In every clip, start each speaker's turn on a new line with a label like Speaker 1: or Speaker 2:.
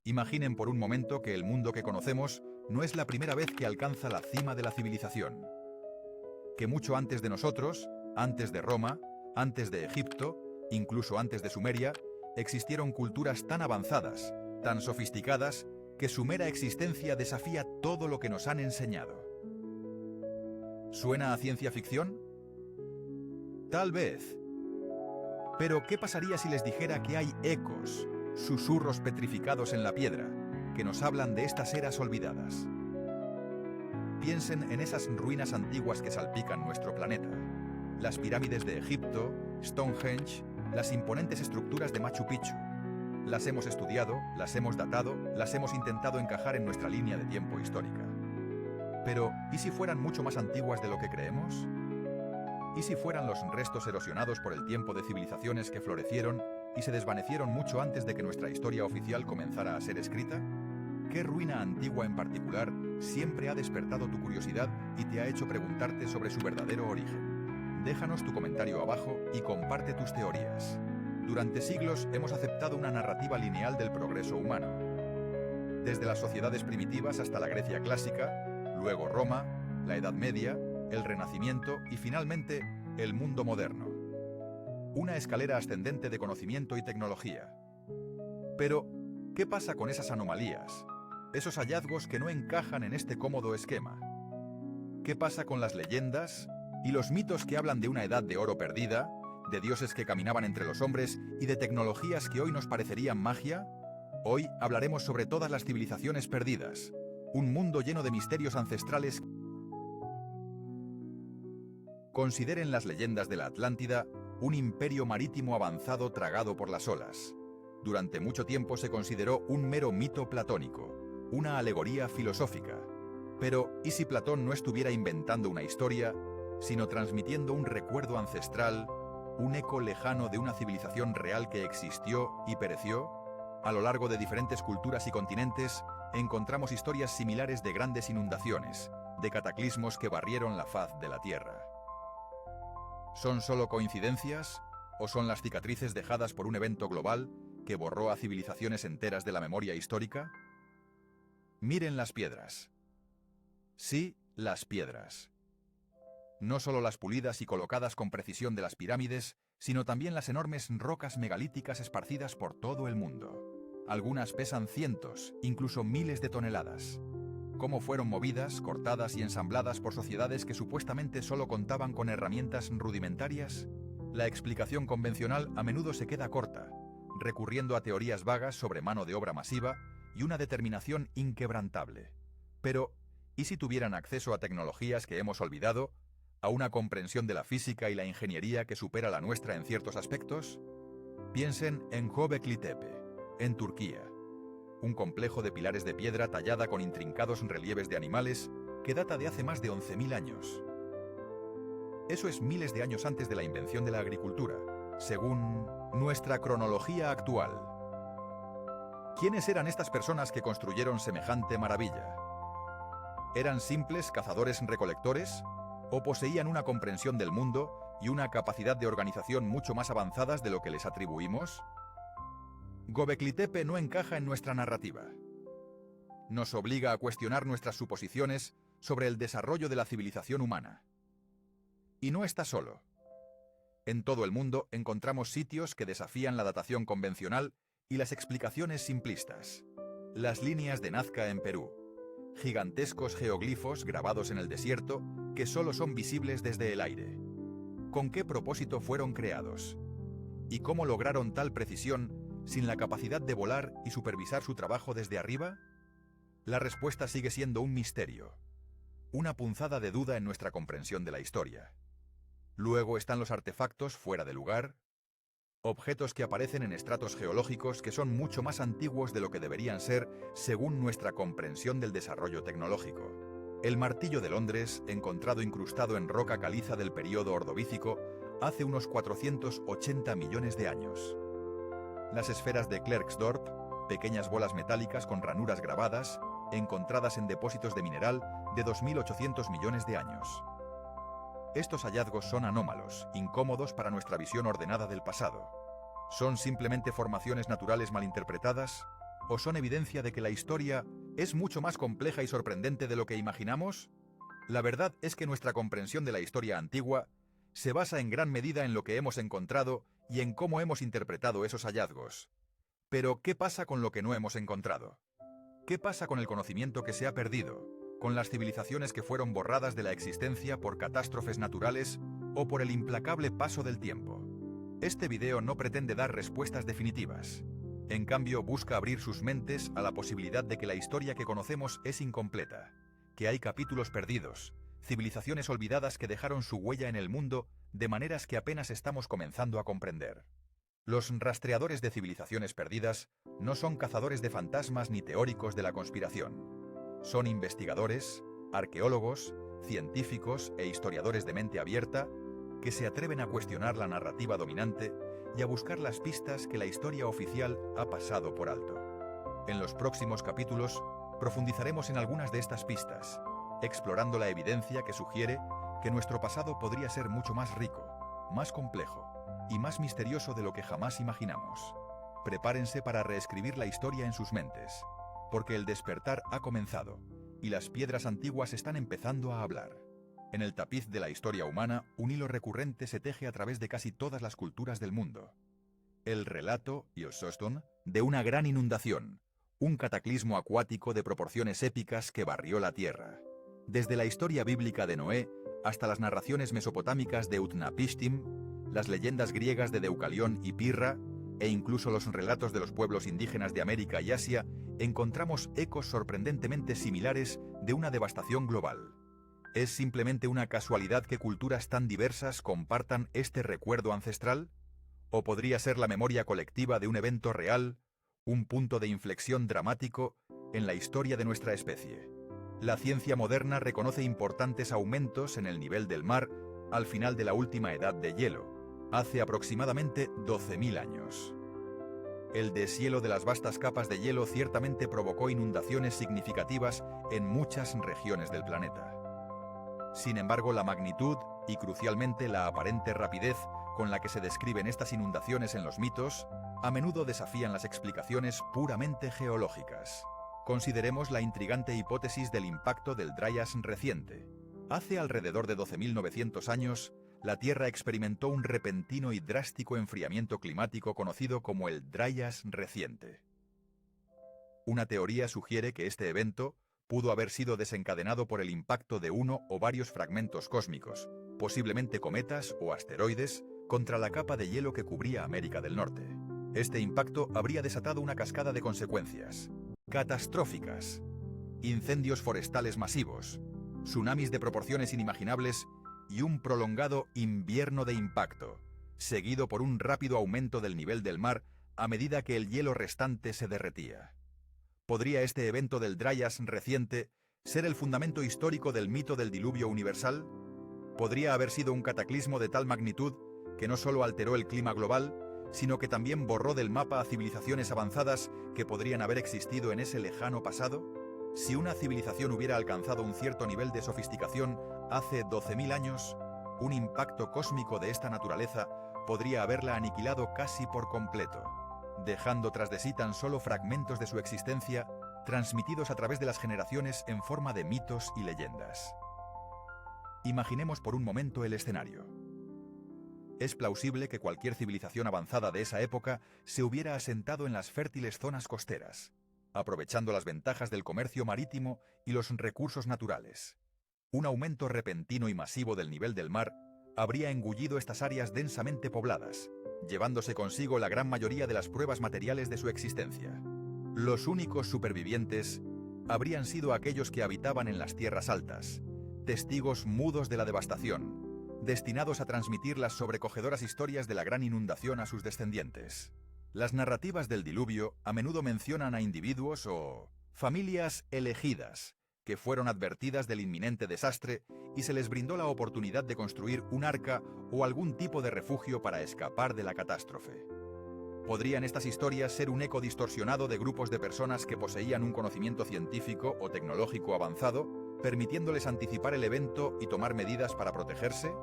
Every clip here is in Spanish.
Speaker 1: Imaginen por un momento que el mundo que conocemos no es la primera vez que alcanza la cima de la civilización. Que mucho antes de nosotros, antes de Roma, antes de Egipto, incluso antes de Sumeria, existieron culturas tan avanzadas, tan sofisticadas, que su mera existencia desafía todo lo que nos han enseñado. ¿Suena a ciencia ficción? Tal vez. Pero, ¿qué pasaría si les dijera que hay ecos, susurros petrificados en la piedra, que nos hablan de estas eras olvidadas? Piensen en esas ruinas antiguas que salpican nuestro planeta. Las pirámides de Egipto, Stonehenge, las imponentes estructuras de Machu Picchu. Las hemos estudiado, las hemos datado, las hemos intentado encajar en nuestra línea de tiempo histórica. Pero, ¿y si fueran mucho más antiguas de lo que creemos? ¿Y si fueran los restos erosionados por el tiempo de civilizaciones que florecieron y se desvanecieron mucho antes de que nuestra historia oficial comenzara a ser escrita? ¿Qué ruina antigua en particular siempre ha despertado tu curiosidad y te ha hecho preguntarte sobre su verdadero origen? Déjanos tu comentario abajo y comparte tus teorías. Durante siglos hemos aceptado una narrativa lineal del progreso humano. Desde las sociedades primitivas hasta la Grecia clásica, luego Roma, la Edad Media, el Renacimiento y finalmente el mundo moderno. Una escalera ascendente de conocimiento y tecnología. Pero, ¿qué pasa con esas anomalías? Esos hallazgos que no encajan en este cómodo esquema. ¿Qué pasa con las leyendas y los mitos que hablan de una edad de oro perdida, de dioses que caminaban entre los hombres y de tecnologías que hoy nos parecerían magia? Hoy hablaremos sobre todas las civilizaciones perdidas, un mundo lleno de misterios ancestrales. Consideren las leyendas de la Atlántida un imperio marítimo avanzado tragado por las olas. Durante mucho tiempo se consideró un mero mito platónico, una alegoría filosófica. Pero, ¿y si Platón no estuviera inventando una historia, sino transmitiendo un recuerdo ancestral, un eco lejano de una civilización real que existió y pereció? A lo largo de diferentes culturas y continentes, encontramos historias similares de grandes inundaciones, de cataclismos que barrieron la faz de la Tierra. ¿Son solo coincidencias? ¿O son las cicatrices dejadas por un evento global que borró a civilizaciones enteras de la memoria histórica? Miren las piedras. Sí, las piedras. No solo las pulidas y colocadas con precisión de las pirámides, sino también las enormes rocas megalíticas esparcidas por todo el mundo. Algunas pesan cientos, incluso miles de toneladas. ¿Cómo fueron movidas, cortadas y ensambladas por sociedades que supuestamente solo contaban con herramientas rudimentarias? La explicación convencional a menudo se queda corta, recurriendo a teorías vagas sobre mano de obra masiva y una determinación inquebrantable. Pero, ¿y si tuvieran acceso a tecnologías que hemos olvidado, a una comprensión de la física y la ingeniería que supera la nuestra en ciertos aspectos? Piensen en Göbekli Tepe, en Turquía. Un complejo de pilares de piedra tallada con intrincados relieves de animales que data de hace más de 11.000 años. Eso es miles de años antes de la invención de la agricultura, según nuestra cronología actual. ¿Quiénes eran estas personas que construyeron semejante maravilla? ¿Eran simples cazadores-recolectores? ¿O poseían una comprensión del mundo y una capacidad de organización mucho más avanzadas de lo que les atribuimos? Göbekli Tepe no encaja en nuestra narrativa. Nos obliga a cuestionar nuestras suposiciones sobre el desarrollo de la civilización humana. Y no está solo. En todo el mundo encontramos sitios que desafían la datación convencional y las explicaciones simplistas. Las líneas de Nazca en Perú. Gigantescos geoglifos grabados en el desierto que solo son visibles desde el aire. ¿Con qué propósito fueron creados? ¿Y cómo lograron tal precisión sin la capacidad de volar y supervisar su trabajo desde arriba? La respuesta sigue siendo un misterio, una punzada de duda en nuestra comprensión de la historia. Luego están los artefactos fuera de lugar, objetos que aparecen en estratos geológicos que son mucho más antiguos de lo que deberían ser según nuestra comprensión del desarrollo tecnológico. El martillo de Londres, encontrado incrustado en roca caliza del período ordovícico hace unos 480 millones de años. Las esferas de Klerksdorp, pequeñas bolas metálicas con ranuras grabadas, encontradas en depósitos de mineral de 2.800 millones de años. Estos hallazgos son anómalos, incómodos para nuestra visión ordenada del pasado. ¿Son simplemente formaciones naturales malinterpretadas? ¿O son evidencia de que la historia es mucho más compleja y sorprendente de lo que imaginamos? La verdad es que nuestra comprensión de la historia antigua se basa en gran medida en lo que hemos encontrado y en cómo hemos interpretado esos hallazgos. Pero, ¿qué pasa con lo que no hemos encontrado? ¿Qué pasa con el conocimiento que se ha perdido? ¿Con las civilizaciones que fueron borradas de la existencia por catástrofes naturales o por el implacable paso del tiempo? Este video no pretende dar respuestas definitivas. En cambio, busca abrir sus mentes a la posibilidad de que la historia que conocemos es incompleta, que hay capítulos perdidos, civilizaciones olvidadas que dejaron su huella en el mundo de maneras que apenas estamos comenzando a comprender. Los rastreadores de civilizaciones perdidas no son cazadores de fantasmas ni teóricos de la conspiración. Son investigadores, arqueólogos, científicos e historiadores de mente abierta que se atreven a cuestionar la narrativa dominante y a buscar las pistas que la historia oficial ha pasado por alto. En los próximos capítulos profundizaremos en algunas de estas pistas, explorando la evidencia que sugiere que nuestro pasado podría ser mucho más rico, más complejo y más misterioso de lo que jamás imaginamos. Prepárense para reescribir la historia en sus mentes, porque el despertar ha comenzado y las piedras antiguas están empezando a hablar. En el tapiz de la historia humana, un hilo recurrente se teje a través de casi todas las culturas del mundo. El relato, Yellowstone, de una gran inundación, un cataclismo acuático de proporciones épicas que barrió la tierra. Desde la historia bíblica de Noé hasta las narraciones mesopotámicas de Utnapishtim, las leyendas griegas de Deucalión y Pirra, e incluso los relatos de los pueblos indígenas de América y Asia, encontramos ecos sorprendentemente similares de una devastación global. ¿Es simplemente una casualidad que culturas tan diversas compartan este recuerdo ancestral? ¿O podría ser la memoria colectiva de un evento real, un punto de inflexión dramático en la historia de nuestra especie? La ciencia moderna reconoce importantes aumentos en el nivel del mar al final de la última edad de hielo, hace aproximadamente 12.000 años. El deshielo de las vastas capas de hielo ciertamente provocó inundaciones significativas en muchas regiones del planeta. Sin embargo, la magnitud y, crucialmente, la aparente rapidez con la que se describen estas inundaciones en los mitos, a menudo desafían las explicaciones puramente geológicas. Consideremos la intrigante hipótesis del impacto del Dryas reciente. Hace alrededor de 12.900 años, la Tierra experimentó un repentino y drástico enfriamiento climático conocido como el Dryas reciente. Una teoría sugiere que este evento pudo haber sido desencadenado por el impacto de uno o varios fragmentos cósmicos, posiblemente cometas o asteroides, contra la capa de hielo que cubría América del Norte. Este impacto habría desatado una cascada de consecuencias catastróficas: incendios forestales masivos, tsunamis de proporciones inimaginables y un prolongado invierno de impacto, seguido por un rápido aumento del nivel del mar a medida que el hielo restante se derretía. ¿Podría este evento del Dryas reciente ser el fundamento histórico del mito del diluvio universal? ¿Podría haber sido un cataclismo de tal magnitud que no solo alteró el clima global, sino que también borró del mapa a civilizaciones avanzadas que podrían haber existido en ese lejano pasado? Si una civilización hubiera alcanzado un cierto nivel de sofisticación hace 12.000 años, un impacto cósmico de esta naturaleza podría haberla aniquilado casi por completo, dejando tras de sí tan solo fragmentos de su existencia, transmitidos a través de las generaciones en forma de mitos y leyendas. Imaginemos por un momento el escenario. Es plausible que cualquier civilización avanzada de esa época se hubiera asentado en las fértiles zonas costeras, aprovechando las ventajas del comercio marítimo y los recursos naturales. Un aumento repentino y masivo del nivel del mar habría engullido estas áreas densamente pobladas, llevándose consigo la gran mayoría de las pruebas materiales de su existencia. Los únicos supervivientes habrían sido aquellos que habitaban en las tierras altas, testigos mudos de la devastación, destinados a transmitir las sobrecogedoras historias de la gran inundación a sus descendientes. Las narrativas del diluvio a menudo mencionan a individuos o familias elegidas, que fueron advertidas del inminente desastre y se les brindó la oportunidad de construir un arca o algún tipo de refugio para escapar de la catástrofe. ¿Podrían estas historias ser un eco distorsionado de grupos de personas que poseían un conocimiento científico o tecnológico avanzado, permitiéndoles anticipar el evento y tomar medidas para protegerse?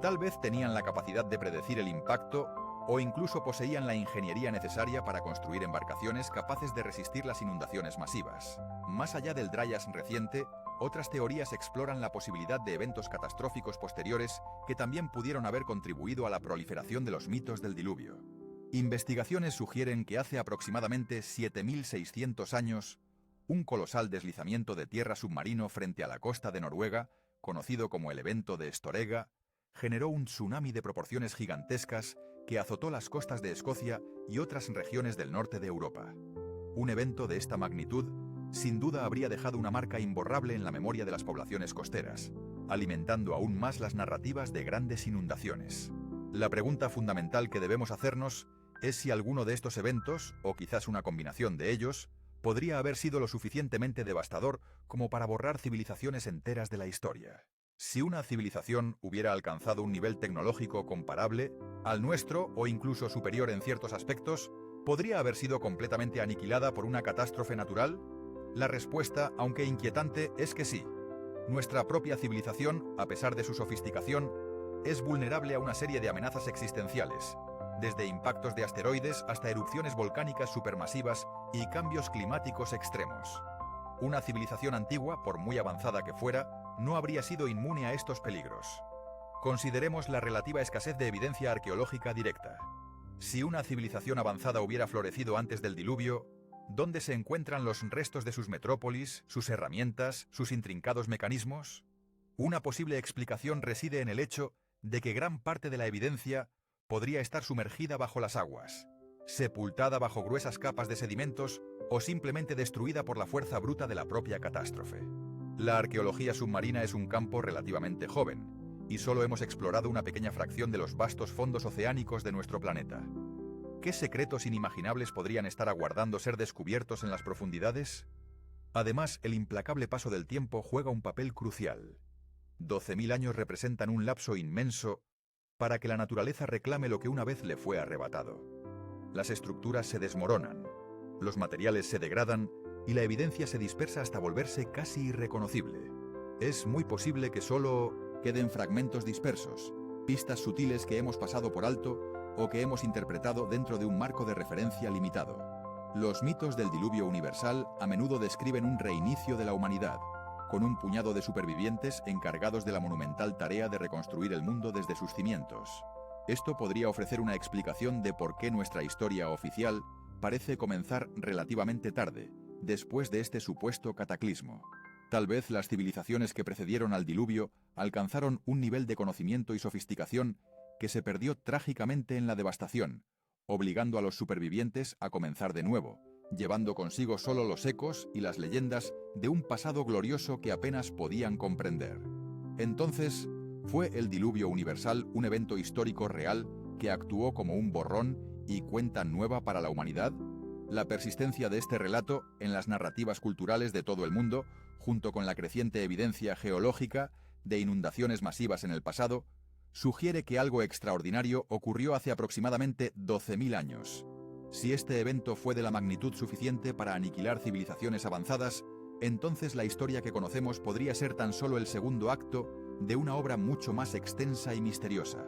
Speaker 1: Tal vez tenían la capacidad de predecir el impacto o incluso poseían la ingeniería necesaria para construir embarcaciones capaces de resistir las inundaciones masivas. Más allá del Dryas reciente, otras teorías exploran la posibilidad de eventos catastróficos posteriores que también pudieron haber contribuido a la proliferación de los mitos del diluvio. Investigaciones sugieren que hace aproximadamente 7.600 años, un colosal deslizamiento de tierra submarino frente a la costa de Noruega, conocido como el evento de Storega, generó un tsunami de proporciones gigantescas que azotó las costas de Escocia y otras regiones del norte de Europa. Un evento de esta magnitud sin duda habría dejado una marca imborrable en la memoria de las poblaciones costeras, alimentando aún más las narrativas de grandes inundaciones. La pregunta fundamental que debemos hacernos es si alguno de estos eventos, o quizás una combinación de ellos, podría haber sido lo suficientemente devastador como para borrar civilizaciones enteras de la historia. Si una civilización hubiera alcanzado un nivel tecnológico comparable al nuestro o incluso superior en ciertos aspectos, ¿podría haber sido completamente aniquilada por una catástrofe natural? La respuesta, aunque inquietante, es que sí. Nuestra propia civilización, a pesar de su sofisticación, es vulnerable a una serie de amenazas existenciales, desde impactos de asteroides hasta erupciones volcánicas supermasivas y cambios climáticos extremos. Una civilización antigua, por muy avanzada que fuera, no habría sido inmune a estos peligros. Consideremos la relativa escasez de evidencia arqueológica directa. Si una civilización avanzada hubiera florecido antes del diluvio, ¿dónde se encuentran los restos de sus metrópolis, sus herramientas, sus intrincados mecanismos? Una posible explicación reside en el hecho de que gran parte de la evidencia podría estar sumergida bajo las aguas, sepultada bajo gruesas capas de sedimentos o simplemente destruida por la fuerza bruta de la propia catástrofe. La arqueología submarina es un campo relativamente joven, y solo hemos explorado una pequeña fracción de los vastos fondos oceánicos de nuestro planeta. ¿Qué secretos inimaginables podrían estar aguardando ser descubiertos en las profundidades? Además, el implacable paso del tiempo juega un papel crucial. 12.000 años representan un lapso inmenso para que la naturaleza reclame lo que una vez le fue arrebatado. Las estructuras se desmoronan, los materiales se degradan y la evidencia se dispersa hasta volverse casi irreconocible. Es muy posible que solo queden fragmentos dispersos, pistas sutiles que hemos pasado por alto o que hemos interpretado dentro de un marco de referencia limitado. Los mitos del diluvio universal a menudo describen un reinicio de la humanidad, con un puñado de supervivientes encargados de la monumental tarea de reconstruir el mundo desde sus cimientos. Esto podría ofrecer una explicación de por qué nuestra historia oficial parece comenzar relativamente tarde, después de este supuesto cataclismo. Tal vez las civilizaciones que precedieron al diluvio alcanzaron un nivel de conocimiento y sofisticación que se perdió trágicamente en la devastación, obligando a los supervivientes a comenzar de nuevo, llevando consigo solo los ecos y las leyendas de un pasado glorioso que apenas podían comprender. Entonces, ¿fue el diluvio universal un evento histórico real que actuó como un borrón y cuenta nueva para la humanidad? La persistencia de este relato en las narrativas culturales de todo el mundo, junto con la creciente evidencia geológica de inundaciones masivas en el pasado, sugiere que algo extraordinario ocurrió hace aproximadamente 12.000 años. Si este evento fue de la magnitud suficiente para aniquilar civilizaciones avanzadas, entonces la historia que conocemos podría ser tan solo el segundo acto de una obra mucho más extensa y misteriosa.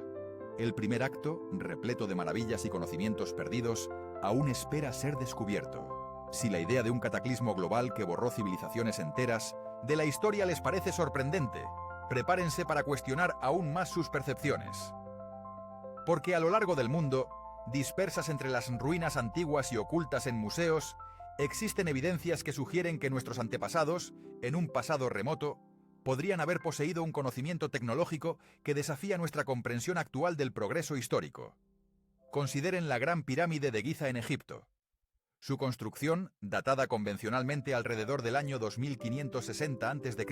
Speaker 1: El primer acto, repleto de maravillas y conocimientos perdidos, aún espera ser descubierto. Si la idea de un cataclismo global que borró civilizaciones enteras de la historia les parece sorprendente, prepárense para cuestionar aún más sus percepciones. Porque a lo largo del mundo, dispersas entre las ruinas antiguas y ocultas en museos, existen evidencias que sugieren que nuestros antepasados, en un pasado remoto, podrían haber poseído un conocimiento tecnológico que desafía nuestra comprensión actual del progreso histórico. Consideren la Gran Pirámide de Giza en Egipto. Su construcción, datada convencionalmente alrededor del año 2560 a.C.,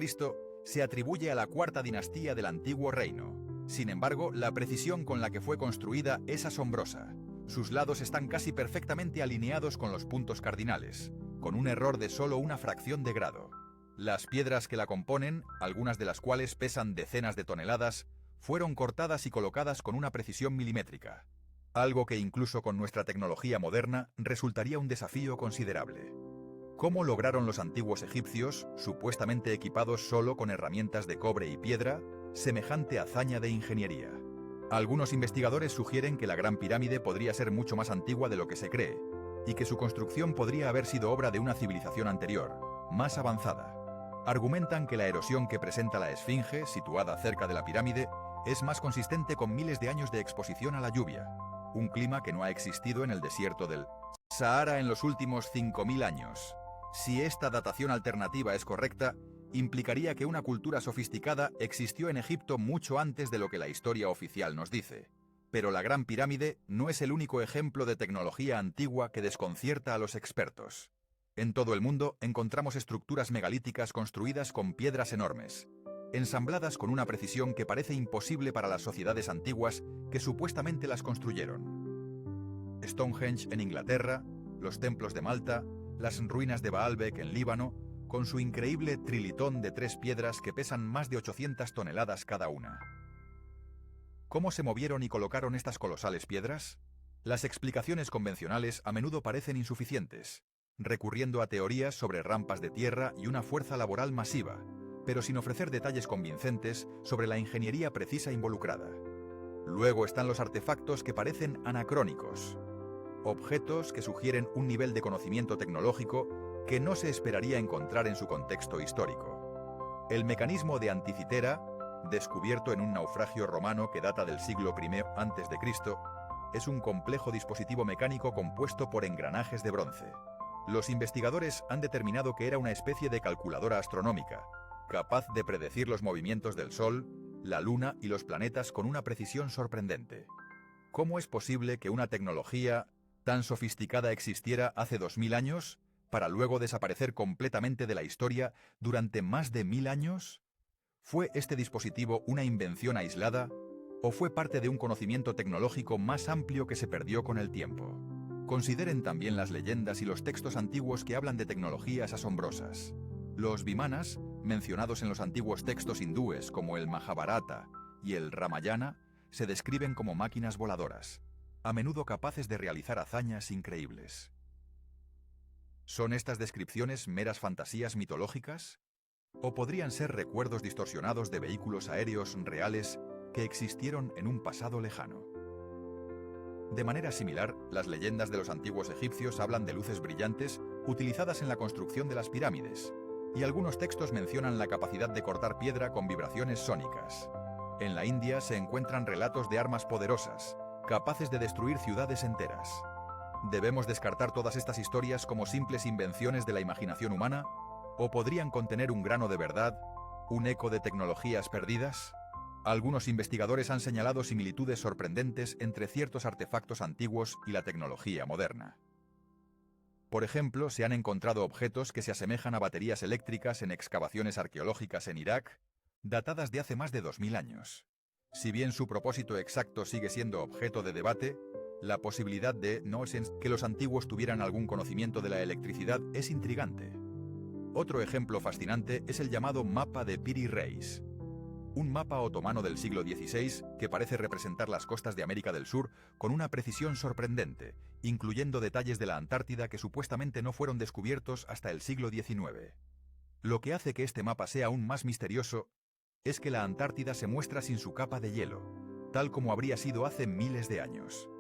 Speaker 1: se atribuye a la cuarta dinastía del Antiguo Reino. Sin embargo, la precisión con la que fue construida es asombrosa. Sus lados están casi perfectamente alineados con los puntos cardinales, con un error de solo una fracción de grado. Las piedras que la componen, algunas de las cuales pesan decenas de toneladas, fueron cortadas y colocadas con una precisión milimétrica, algo que incluso con nuestra tecnología moderna resultaría un desafío considerable. ¿Cómo lograron los antiguos egipcios, supuestamente equipados solo con herramientas de cobre y piedra, semejante hazaña de ingeniería? Algunos investigadores sugieren que la Gran Pirámide podría ser mucho más antigua de lo que se cree, y que su construcción podría haber sido obra de una civilización anterior, más avanzada. Argumentan que la erosión que presenta la Esfinge, situada cerca de la pirámide, es más consistente con miles de años de exposición a la lluvia, un clima que no ha existido en el desierto del Sahara en los últimos 5.000 años. Si esta datación alternativa es correcta, implicaría que una cultura sofisticada existió en Egipto mucho antes de lo que la historia oficial nos dice. Pero la Gran Pirámide no es el único ejemplo de tecnología antigua que desconcierta a los expertos. En todo el mundo encontramos estructuras megalíticas construidas con piedras enormes, ensambladas con una precisión que parece imposible para las sociedades antiguas que supuestamente las construyeron. Stonehenge en Inglaterra, los templos de Malta, las ruinas de Baalbek en Líbano, con su increíble trilitón de 3 piedras que pesan más de 800 toneladas cada una. ¿Cómo se movieron y colocaron estas colosales piedras? Las explicaciones convencionales a menudo parecen insuficientes, recurriendo a teorías sobre rampas de tierra y una fuerza laboral masiva, pero sin ofrecer detalles convincentes sobre la ingeniería precisa involucrada. Luego están los artefactos que parecen anacrónicos, objetos que sugieren un nivel de conocimiento tecnológico que no se esperaría encontrar en su contexto histórico. El mecanismo de Anticitera, descubierto en un naufragio romano que data del siglo I a.C., es un complejo dispositivo mecánico compuesto por engranajes de bronce. Los investigadores han determinado que era una especie de calculadora astronómica, capaz de predecir los movimientos del Sol, la Luna y los planetas con una precisión sorprendente. ¿Cómo es posible que una tecnología tan sofisticada existiera hace 2000 años para luego desaparecer completamente de la historia durante más de 1000 años? ¿Fue este dispositivo una invención aislada o fue parte de un conocimiento tecnológico más amplio que se perdió con el tiempo? Consideren también las leyendas y los textos antiguos que hablan de tecnologías asombrosas. Los vimanas, mencionados en los antiguos textos hindúes como el Mahabharata y el Ramayana, se describen como máquinas voladoras, a menudo capaces de realizar hazañas increíbles. ¿Son estas descripciones meras fantasías mitológicas? ¿O podrían ser recuerdos distorsionados de vehículos aéreos reales que existieron en un pasado lejano? De manera similar, las leyendas de los antiguos egipcios hablan de luces brillantes utilizadas en la construcción de las pirámides, y algunos textos mencionan la capacidad de cortar piedra con vibraciones sónicas. En la India se encuentran relatos de armas poderosas, capaces de destruir ciudades enteras. ¿Debemos descartar todas estas historias como simples invenciones de la imaginación humana? ¿O podrían contener un grano de verdad, un eco de tecnologías perdidas? Algunos investigadores han señalado similitudes sorprendentes entre ciertos artefactos antiguos y la tecnología moderna. Por ejemplo, se han encontrado objetos que se asemejan a baterías eléctricas en excavaciones arqueológicas en Irak, datadas de hace más de 2000 años. Si bien su propósito exacto sigue siendo objeto de debate, la posibilidad de que los antiguos tuvieran algún conocimiento de la electricidad es intrigante. Otro ejemplo fascinante es el llamado mapa de Piri Reis, un mapa otomano del siglo XVI que parece representar las costas de América del Sur con una precisión sorprendente, incluyendo detalles de la Antártida que supuestamente no fueron descubiertos hasta el siglo XIX. Lo que hace que este mapa sea aún más misterioso es que la Antártida se muestra sin su capa de hielo, tal como habría sido hace miles de años.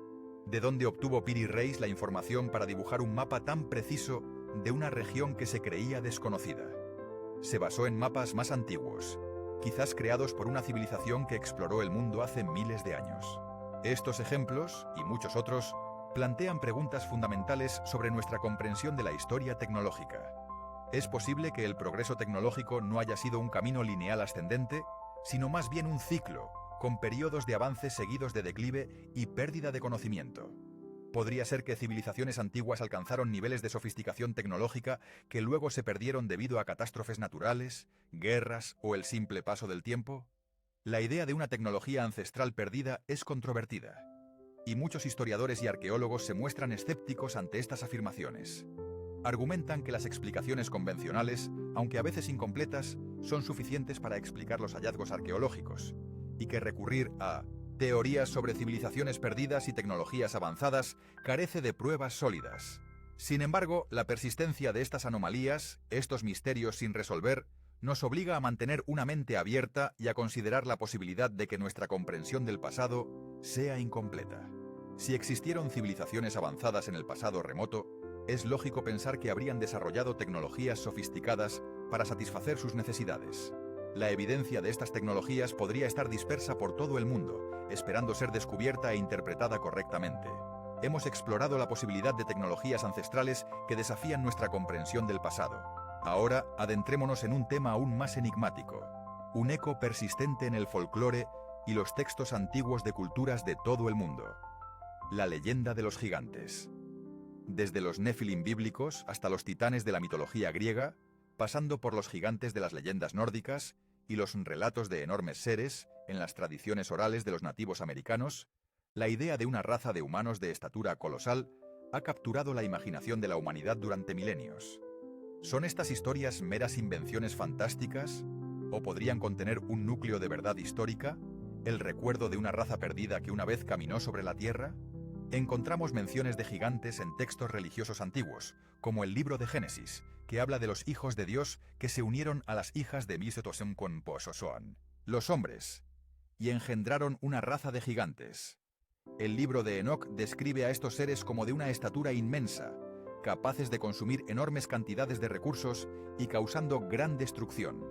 Speaker 1: ¿De dónde obtuvo Piri Reis la información para dibujar un mapa tan preciso de una región que se creía desconocida? Se basó en mapas más antiguos, quizás creados por una civilización que exploró el mundo hace miles de años. Estos ejemplos, y muchos otros, plantean preguntas fundamentales sobre nuestra comprensión de la historia tecnológica. ¿Es posible que el progreso tecnológico no haya sido un camino lineal ascendente, sino más bien un ciclo, con periodos de avances seguidos de declive y pérdida de conocimiento? ¿Podría ser que civilizaciones antiguas alcanzaron niveles de sofisticación tecnológica que luego se perdieron debido a catástrofes naturales, guerras o el simple paso del tiempo? La idea de una tecnología ancestral perdida es controvertida, y muchos historiadores y arqueólogos se muestran escépticos ante estas afirmaciones. Argumentan que las explicaciones convencionales, aunque a veces incompletas, son suficientes para explicar los hallazgos arqueológicos, y que recurrir a teorías sobre civilizaciones perdidas y tecnologías avanzadas carece de pruebas sólidas. Sin embargo, la persistencia de estas anomalías, estos misterios sin resolver, nos obliga a mantener una mente abierta y a considerar la posibilidad de que nuestra comprensión del pasado sea incompleta. Si existieron civilizaciones avanzadas en el pasado remoto, es lógico pensar que habrían desarrollado tecnologías sofisticadas para satisfacer sus necesidades. La evidencia de estas tecnologías podría estar dispersa por todo el mundo, esperando ser descubierta e interpretada correctamente. Hemos explorado la posibilidad de tecnologías ancestrales que desafían nuestra comprensión del pasado. Ahora, adentrémonos en un tema aún más enigmático, un eco persistente en el folclore y los textos antiguos de culturas de todo el mundo. La leyenda de los gigantes. Desde los Nefilim bíblicos hasta los titanes de la mitología griega, pasando por los gigantes de las leyendas nórdicas y los relatos de enormes seres en las tradiciones orales de los nativos americanos, la idea de una raza de humanos de estatura colosal ha capturado la imaginación de la humanidad durante milenios. ¿Son estas historias meras invenciones fantásticas? ¿O podrían contener un núcleo de verdad histórica? ¿El recuerdo de una raza perdida que una vez caminó sobre la Tierra? Encontramos menciones de gigantes en textos religiosos antiguos, como el libro de Génesis, que habla de los hijos de Dios que se unieron a las hijas de Misetosen con Pososoan, los hombres, y engendraron una raza de gigantes. El libro de Enoc describe a estos seres como de una estatura inmensa, capaces de consumir enormes cantidades de recursos y causando gran destrucción.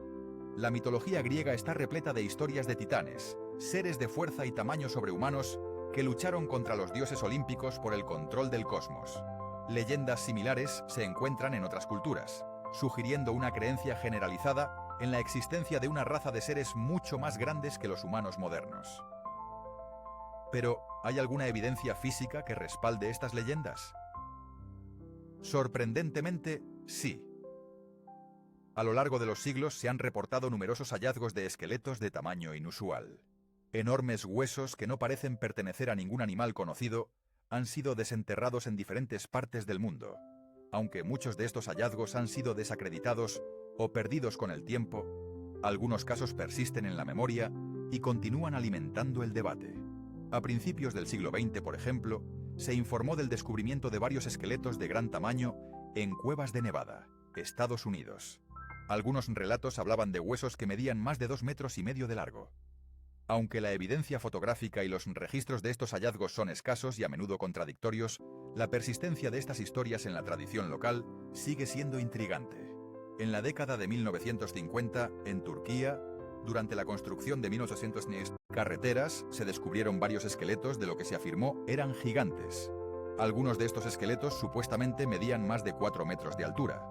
Speaker 1: La mitología griega está repleta de historias de titanes, seres de fuerza y tamaño sobrehumanos que lucharon contra los dioses olímpicos por el control del cosmos. Leyendas similares se encuentran en otras culturas, sugiriendo una creencia generalizada en la existencia de una raza de seres mucho más grandes que los humanos modernos. Pero, ¿hay alguna evidencia física que respalde estas leyendas? Sorprendentemente, sí. A lo largo de los siglos se han reportado numerosos hallazgos de esqueletos de tamaño inusual. Enormes huesos que no parecen pertenecer a ningún animal conocido han sido desenterrados en diferentes partes del mundo. Aunque muchos de estos hallazgos han sido desacreditados o perdidos con el tiempo, algunos casos persisten en la memoria y continúan alimentando el debate. A principios del siglo XX, por ejemplo, se informó del descubrimiento de varios esqueletos de gran tamaño en cuevas de Nevada, Estados Unidos. Algunos relatos hablaban de huesos que medían más de 2,5 metros de largo. Aunque la evidencia fotográfica y los registros de estos hallazgos son escasos y a menudo contradictorios, la persistencia de estas historias en la tradición local sigue siendo intrigante. En la década de 1950, en Turquía, durante la construcción de 1800 carreteras, se descubrieron varios esqueletos de lo que se afirmó eran gigantes. Algunos de estos esqueletos supuestamente medían más de 4 metros de altura.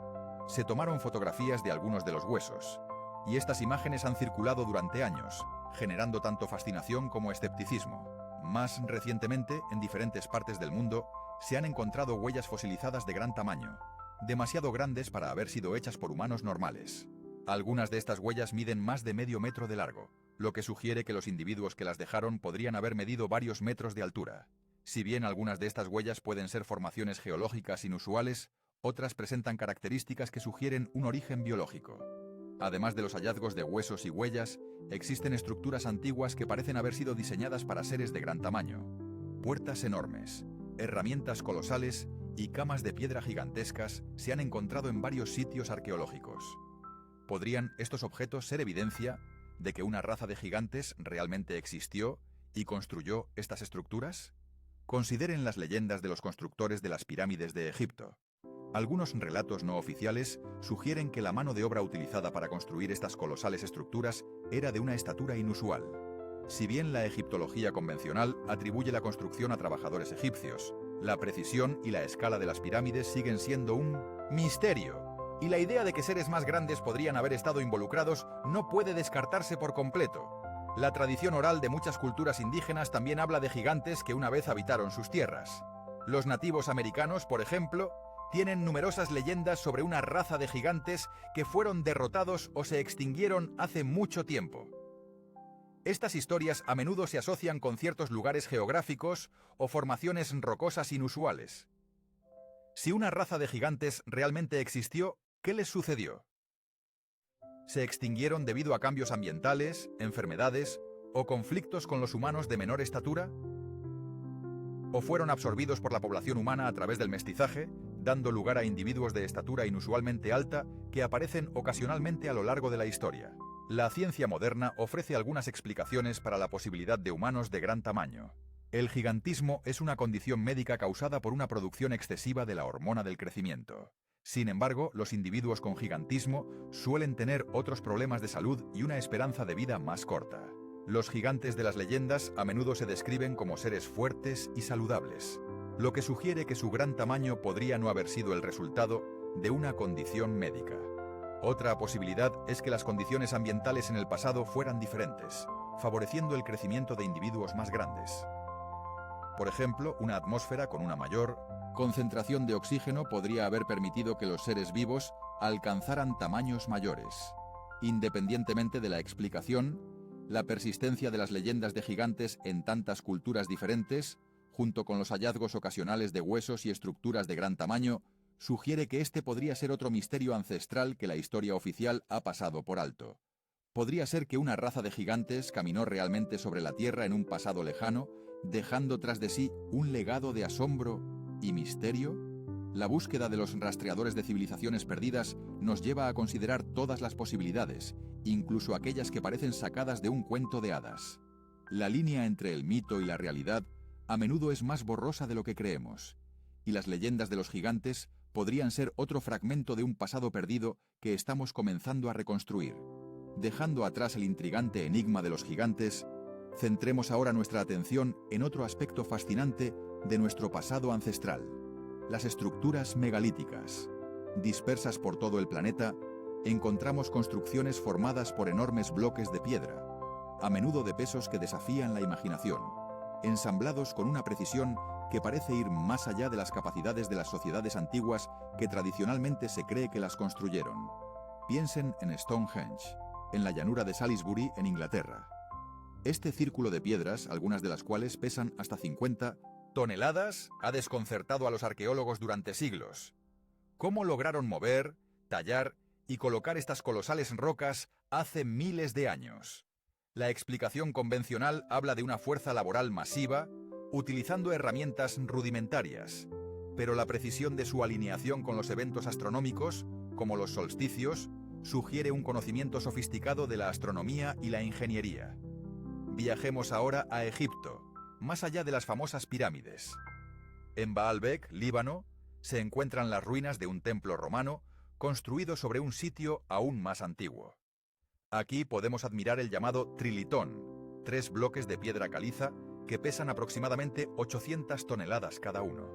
Speaker 1: Se tomaron fotografías de algunos de los huesos, y estas imágenes han circulado durante años, generando tanto fascinación como escepticismo. Más recientemente, en diferentes partes del mundo, se han encontrado huellas fosilizadas de gran tamaño, demasiado grandes para haber sido hechas por humanos normales. Algunas de estas huellas miden más de medio metro de largo, lo que sugiere que los individuos que las dejaron podrían haber medido varios metros de altura. Si bien algunas de estas huellas pueden ser formaciones geológicas inusuales, otras presentan características que sugieren un origen biológico. Además de los hallazgos de huesos y huellas, existen estructuras antiguas que parecen haber sido diseñadas para seres de gran tamaño. Puertas enormes, herramientas colosales y camas de piedra gigantescas se han encontrado en varios sitios arqueológicos. ¿Podrían estos objetos ser evidencia de que una raza de gigantes realmente existió y construyó estas estructuras? Consideren las leyendas de los constructores de las pirámides de Egipto. Algunos relatos no oficiales sugieren que la mano de obra utilizada para construir estas colosales estructuras era de una estatura inusual. Si bien la egiptología convencional atribuye la construcción a trabajadores egipcios, la precisión y la escala de las pirámides siguen siendo un misterio, y la idea de que seres más grandes podrían haber estado involucrados no puede descartarse por completo. La tradición oral de muchas culturas indígenas también habla de gigantes que una vez habitaron sus tierras. Los nativos americanos, por ejemplo, tienen numerosas leyendas sobre una raza de gigantes que fueron derrotados o se extinguieron hace mucho tiempo. Estas historias a menudo se asocian con ciertos lugares geográficos o formaciones rocosas inusuales. Si una raza de gigantes realmente existió, ¿qué les sucedió? ¿Se extinguieron debido a cambios ambientales, enfermedades o conflictos con los humanos de menor estatura? o fueron absorbidos por la población humana a través del mestizaje, dando lugar a individuos de estatura inusualmente alta que aparecen ocasionalmente a lo largo de la historia. La ciencia moderna ofrece algunas explicaciones para la posibilidad de humanos de gran tamaño. El gigantismo es una condición médica causada por una producción excesiva de la hormona del crecimiento. Sin embargo, los individuos con gigantismo suelen tener otros problemas de salud y una esperanza de vida más corta. Los gigantes de las leyendas a menudo se describen como seres fuertes y saludables, lo que sugiere que su gran tamaño podría no haber sido el resultado de una condición médica. Otra posibilidad es que las condiciones ambientales en el pasado fueran diferentes, favoreciendo el crecimiento de individuos más grandes. Por ejemplo, una atmósfera con una mayor concentración de oxígeno podría haber permitido que los seres vivos alcanzaran tamaños mayores. Independientemente de la explicación, la persistencia de las leyendas de gigantes en tantas culturas diferentes, junto con los hallazgos ocasionales de huesos y estructuras de gran tamaño, sugiere que este podría ser otro misterio ancestral que la historia oficial ha pasado por alto. ¿Podría ser que una raza de gigantes caminó realmente sobre la Tierra en un pasado lejano, dejando tras de sí un legado de asombro y misterio? La búsqueda de los rastreadores de civilizaciones perdidas nos lleva a considerar todas las posibilidades, incluso aquellas que parecen sacadas de un cuento de hadas. La línea entre el mito y la realidad a menudo es más borrosa de lo que creemos, y las leyendas de los gigantes podrían ser otro fragmento de un pasado perdido que estamos comenzando a reconstruir. Dejando atrás el intrigante enigma de los gigantes, centremos ahora nuestra atención en otro aspecto fascinante de nuestro pasado ancestral: las estructuras megalíticas. Dispersas por todo el planeta, encontramos construcciones formadas por enormes bloques de piedra, a menudo de pesos que desafían la imaginación, ensamblados con una precisión que parece ir más allá de las capacidades de las sociedades antiguas que tradicionalmente se cree que las construyeron. Piensen en Stonehenge, en la llanura de Salisbury, en Inglaterra. Este círculo de piedras, algunas de las cuales pesan hasta 50 toneladas, ha desconcertado a los arqueólogos durante siglos. ¿Cómo lograron mover, tallar y colocar estas colosales rocas hace miles de años? La explicación convencional habla de una fuerza laboral masiva, utilizando herramientas rudimentarias, pero la precisión de su alineación con los eventos astronómicos, como los solsticios, sugiere un conocimiento sofisticado de la astronomía y la ingeniería. Viajemos ahora a Egipto, más allá de las famosas pirámides. En Baalbek, Líbano, se encuentran las ruinas de un templo romano construido sobre un sitio aún más antiguo. Aquí podemos admirar el llamado trilitón, 3 bloques de piedra caliza que pesan aproximadamente 800 toneladas cada uno.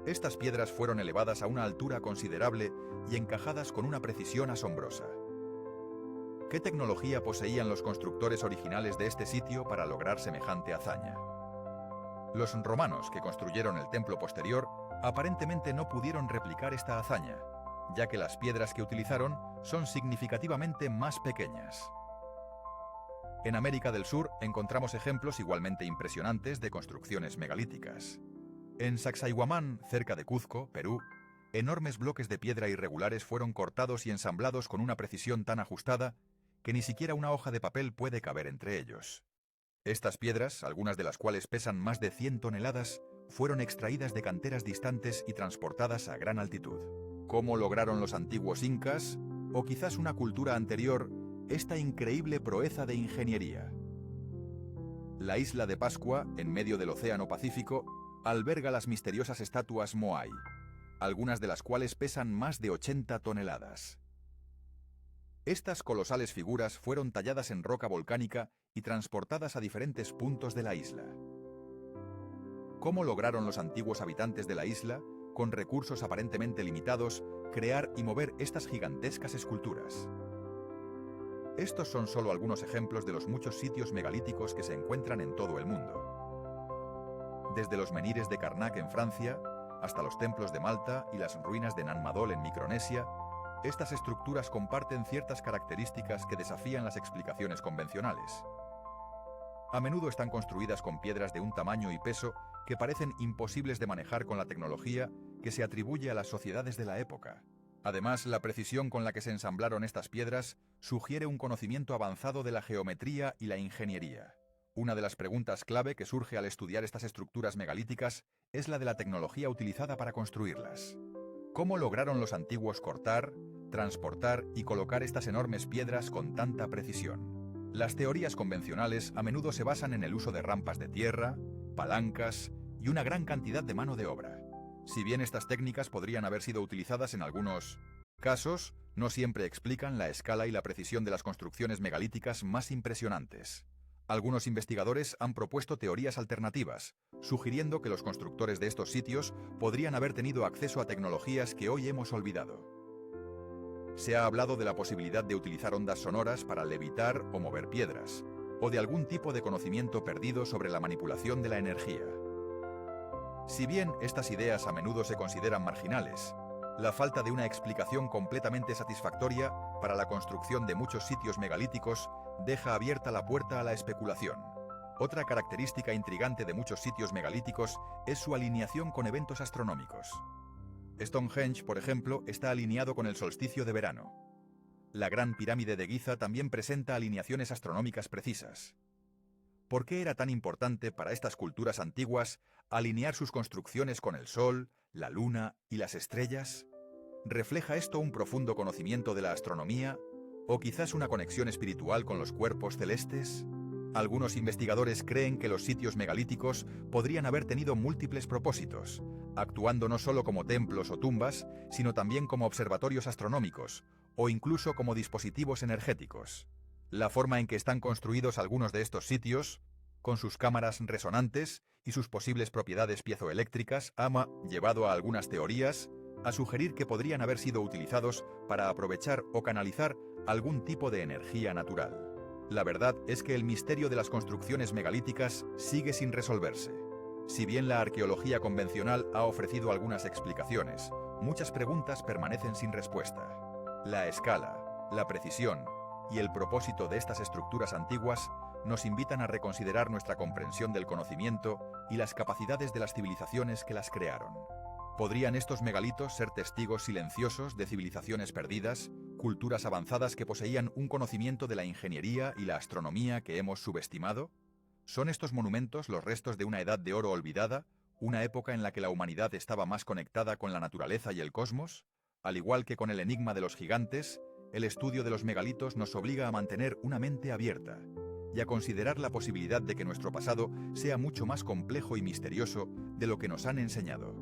Speaker 1: Estas piedras fueron elevadas a una altura considerable y encajadas con una precisión asombrosa. ¿Qué tecnología poseían los constructores originales de este sitio para lograr semejante hazaña? Los romanos que construyeron el templo posterior aparentemente no pudieron replicar esta hazaña, ya que las piedras que utilizaron son significativamente más pequeñas. En América del Sur encontramos ejemplos igualmente impresionantes de construcciones megalíticas. En Sacsayhuamán, cerca de Cuzco, Perú, enormes bloques de piedra irregulares fueron cortados y ensamblados con una precisión tan ajustada que ni siquiera una hoja de papel puede caber entre ellos. Estas piedras, algunas de las cuales pesan más de 100 toneladas, fueron extraídas de canteras distantes y transportadas a gran altitud. ¿Cómo lograron los antiguos incas, o quizás una cultura anterior, esta increíble proeza de ingeniería? La isla de Pascua, en medio del Océano Pacífico, alberga las misteriosas estatuas Moai, algunas de las cuales pesan más de 80 toneladas. Estas colosales figuras fueron talladas en roca volcánica y transportadas a diferentes puntos de la isla. ¿Cómo lograron los antiguos habitantes de la isla, con recursos aparentemente limitados, crear y mover estas gigantescas esculturas? Estos son solo algunos ejemplos de los muchos sitios megalíticos que se encuentran en todo el mundo. Desde los menhires de Karnak en Francia, hasta los templos de Malta y las ruinas de Nan Madol en Micronesia, estas estructuras comparten ciertas características que desafían las explicaciones convencionales. A menudo están construidas con piedras de un tamaño y peso que parecen imposibles de manejar con la tecnología que se atribuye a las sociedades de la época. Además, la precisión con la que se ensamblaron estas piedras sugiere un conocimiento avanzado de la geometría y la ingeniería. Una de las preguntas clave que surge al estudiar estas estructuras megalíticas es la de la tecnología utilizada para construirlas. ¿Cómo lograron los antiguos cortar, transportar y colocar estas enormes piedras con tanta precisión? Las teorías convencionales a menudo se basan en el uso de rampas de tierra, palancas y una gran cantidad de mano de obra. Si bien estas técnicas podrían haber sido utilizadas en algunos casos, no siempre explican la escala y la precisión de las construcciones megalíticas más impresionantes. Algunos investigadores han propuesto teorías alternativas, sugiriendo que los constructores de estos sitios podrían haber tenido acceso a tecnologías que hoy hemos olvidado. Se ha hablado de la posibilidad de utilizar ondas sonoras para levitar o mover piedras, o de algún tipo de conocimiento perdido sobre la manipulación de la energía. Si bien estas ideas a menudo se consideran marginales, la falta de una explicación completamente satisfactoria para la construcción de muchos sitios megalíticos deja abierta la puerta a la especulación. Otra característica intrigante de muchos sitios megalíticos es su alineación con eventos astronómicos. Stonehenge, por ejemplo, está alineado con el solsticio de verano. La Gran Pirámide de Giza también presenta alineaciones astronómicas precisas. ¿Por qué era tan importante para estas culturas antiguas alinear sus construcciones con el Sol, la Luna y las estrellas? ¿Refleja esto un profundo conocimiento de la astronomía o quizás una conexión espiritual con los cuerpos celestes? Algunos investigadores creen que los sitios megalíticos podrían haber tenido múltiples propósitos, actuando no solo como templos o tumbas, sino también como observatorios astronómicos o incluso como dispositivos energéticos. La forma en que están construidos algunos de estos sitios, con sus cámaras resonantes y sus posibles propiedades piezoeléctricas, ha llevado a algunas teorías a sugerir que podrían haber sido utilizados para aprovechar o canalizar algún tipo de energía natural. La verdad es que el misterio de las construcciones megalíticas sigue sin resolverse. Si bien la arqueología convencional ha ofrecido algunas explicaciones, muchas preguntas permanecen sin respuesta. La escala, la precisión y el propósito de estas estructuras antiguas nos invitan a reconsiderar nuestra comprensión del conocimiento y las capacidades de las civilizaciones que las crearon. ¿Podrían estos megalitos ser testigos silenciosos de civilizaciones perdidas, culturas avanzadas que poseían un conocimiento de la ingeniería y la astronomía que hemos subestimado? ¿Son estos monumentos los restos de una edad de oro olvidada, una época en la que la humanidad estaba más conectada con la naturaleza y el cosmos? Al igual que con el enigma de los gigantes, el estudio de los megalitos nos obliga a mantener una mente abierta y a considerar la posibilidad de que nuestro pasado sea mucho más complejo y misterioso de lo que nos han enseñado.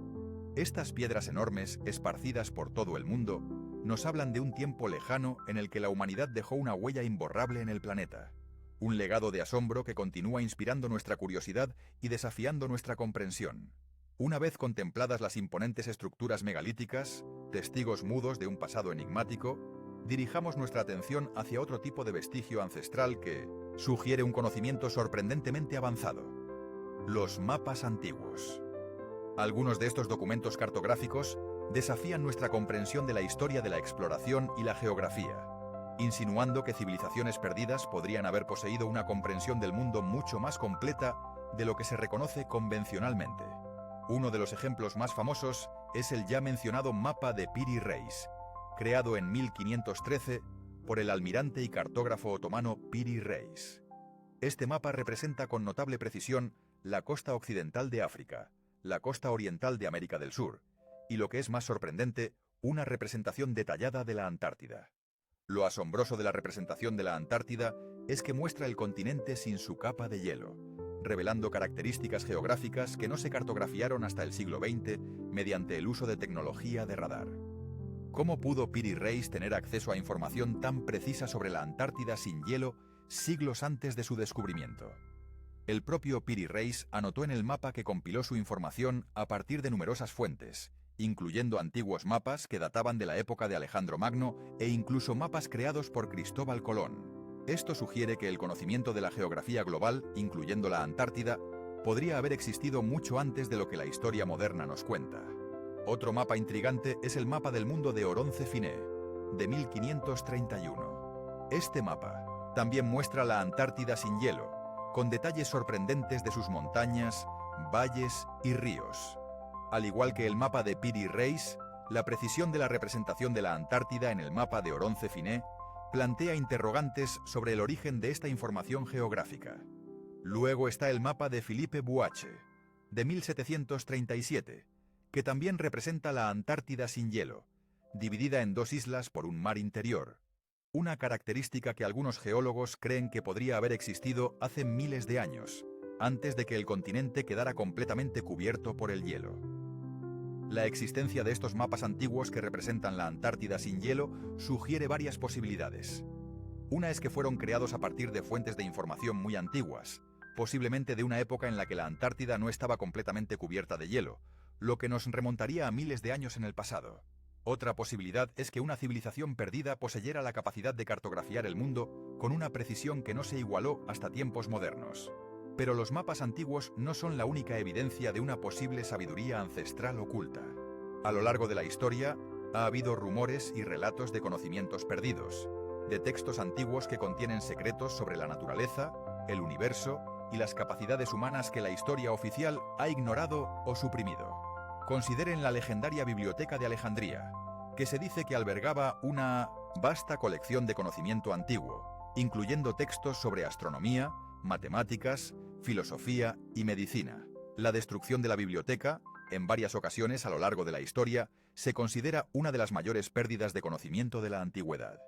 Speaker 1: Estas piedras enormes, esparcidas por todo el mundo, nos hablan de un tiempo lejano en el que la humanidad dejó una huella imborrable en el planeta. Un legado de asombro que continúa inspirando nuestra curiosidad y desafiando nuestra comprensión. Una vez contempladas las imponentes estructuras megalíticas, testigos mudos de un pasado enigmático, dirijamos nuestra atención hacia otro tipo de vestigio ancestral que sugiere un conocimiento sorprendentemente avanzado: los mapas antiguos. Algunos de estos documentos cartográficos desafían nuestra comprensión de la historia de la exploración y la geografía, insinuando que civilizaciones perdidas podrían haber poseído una comprensión del mundo mucho más completa de lo que se reconoce convencionalmente. Uno de los ejemplos más famosos es el ya mencionado mapa de Piri Reis, creado en 1513 por el almirante y cartógrafo otomano Piri Reis. Este mapa representa con notable precisión la costa occidental de África, la costa oriental de América del Sur, y lo que es más sorprendente, una representación detallada de la Antártida. Lo asombroso de la representación de la Antártida es que muestra el continente sin su capa de hielo, revelando características geográficas que no se cartografiaron hasta el siglo XX mediante el uso de tecnología de radar. ¿Cómo pudo Piri Reis tener acceso a información tan precisa sobre la Antártida sin hielo siglos antes de su descubrimiento? El propio Piri Reis anotó en el mapa que compiló su información a partir de numerosas fuentes, incluyendo antiguos mapas que databan de la época de Alejandro Magno e incluso mapas creados por Cristóbal Colón. Esto sugiere que el conocimiento de la geografía global, incluyendo la Antártida, podría haber existido mucho antes de lo que la historia moderna nos cuenta. Otro mapa intrigante es el mapa del mundo de Oronce Finé, de 1531. Este mapa también muestra la Antártida sin hielo, con detalles sorprendentes de sus montañas, valles y ríos. Al igual que el mapa de Piri Reis, la precisión de la representación de la Antártida en el mapa de Oronce Finé plantea interrogantes sobre el origen de esta información geográfica. Luego está el mapa de Philippe Bouache, de 1737, que también representa la Antártida sin hielo, dividida en dos islas por un mar interior, una característica que algunos geólogos creen que podría haber existido hace miles de años, antes de que el continente quedara completamente cubierto por el hielo. La existencia de estos mapas antiguos que representan la Antártida sin hielo sugiere varias posibilidades. Una es que fueron creados a partir de fuentes de información muy antiguas, posiblemente de una época en la que la Antártida no estaba completamente cubierta de hielo, lo que nos remontaría a miles de años en el pasado. Otra posibilidad es que una civilización perdida poseyera la capacidad de cartografiar el mundo con una precisión que no se igualó hasta tiempos modernos. Pero los mapas antiguos no son la única evidencia de una posible sabiduría ancestral oculta. A lo largo de la historia, ha habido rumores y relatos de conocimientos perdidos, de textos antiguos que contienen secretos sobre la naturaleza, el universo y las capacidades humanas que la historia oficial ha ignorado o suprimido. Consideren la legendaria Biblioteca de Alejandría, que se dice que albergaba una vasta colección de conocimiento antiguo, incluyendo textos sobre astronomía, matemáticas, filosofía y medicina. La destrucción de la biblioteca, en varias ocasiones a lo largo de la historia, se considera una de las mayores pérdidas de conocimiento de la antigüedad.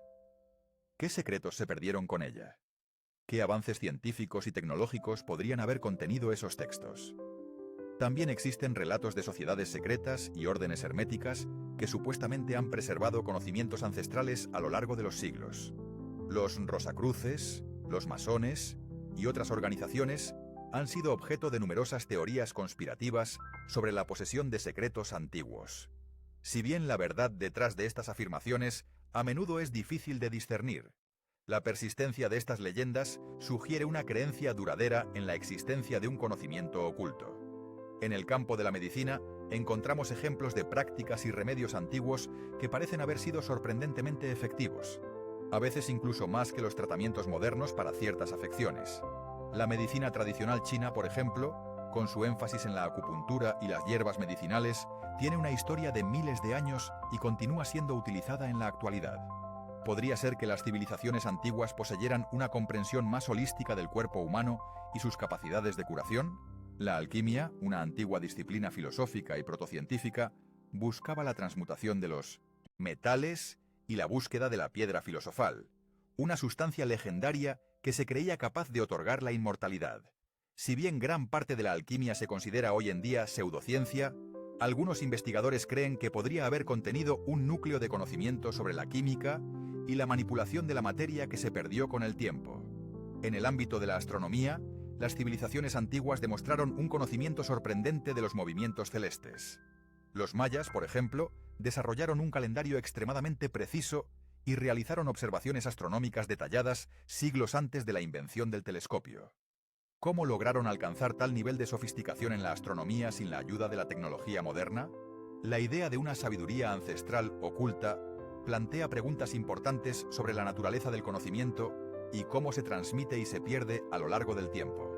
Speaker 1: ¿Qué secretos se perdieron con ella? ¿Qué avances científicos y tecnológicos podrían haber contenido esos textos? También existen relatos de sociedades secretas y órdenes herméticas que supuestamente han preservado conocimientos ancestrales a lo largo de los siglos. Los Rosacruces, los masones y otras organizaciones han sido objeto de numerosas teorías conspirativas sobre la posesión de secretos antiguos. Si bien la verdad detrás de estas afirmaciones a menudo es difícil de discernir, la persistencia de estas leyendas sugiere una creencia duradera en la existencia de un conocimiento oculto. En el campo de la medicina, encontramos ejemplos de prácticas y remedios antiguos que parecen haber sido sorprendentemente efectivos, a veces incluso más que los tratamientos modernos para ciertas afecciones. La medicina tradicional china, por ejemplo, con su énfasis en la acupuntura y las hierbas medicinales, tiene una historia de miles de años y continúa siendo utilizada en la actualidad. ¿Podría ser que las civilizaciones antiguas poseyeran una comprensión más holística del cuerpo humano y sus capacidades de curación? La alquimia, una antigua disciplina filosófica y protocientífica, buscaba la transmutación de los metales y la búsqueda de la piedra filosofal, una sustancia legendaria que se creía capaz de otorgar la inmortalidad. Si bien gran parte de la alquimia se considera hoy en día pseudociencia, algunos investigadores creen que podría haber contenido un núcleo de conocimiento sobre la química y la manipulación de la materia que se perdió con el tiempo. En el ámbito de la astronomía, las civilizaciones antiguas demostraron un conocimiento sorprendente de los movimientos celestes. Los mayas, por ejemplo, desarrollaron un calendario extremadamente preciso y realizaron observaciones astronómicas detalladas siglos antes de la invención del telescopio. ¿Cómo lograron alcanzar tal nivel de sofisticación en la astronomía sin la ayuda de la tecnología moderna? La idea de una sabiduría ancestral oculta plantea preguntas importantes sobre la naturaleza del conocimiento y cómo se transmite y se pierde a lo largo del tiempo.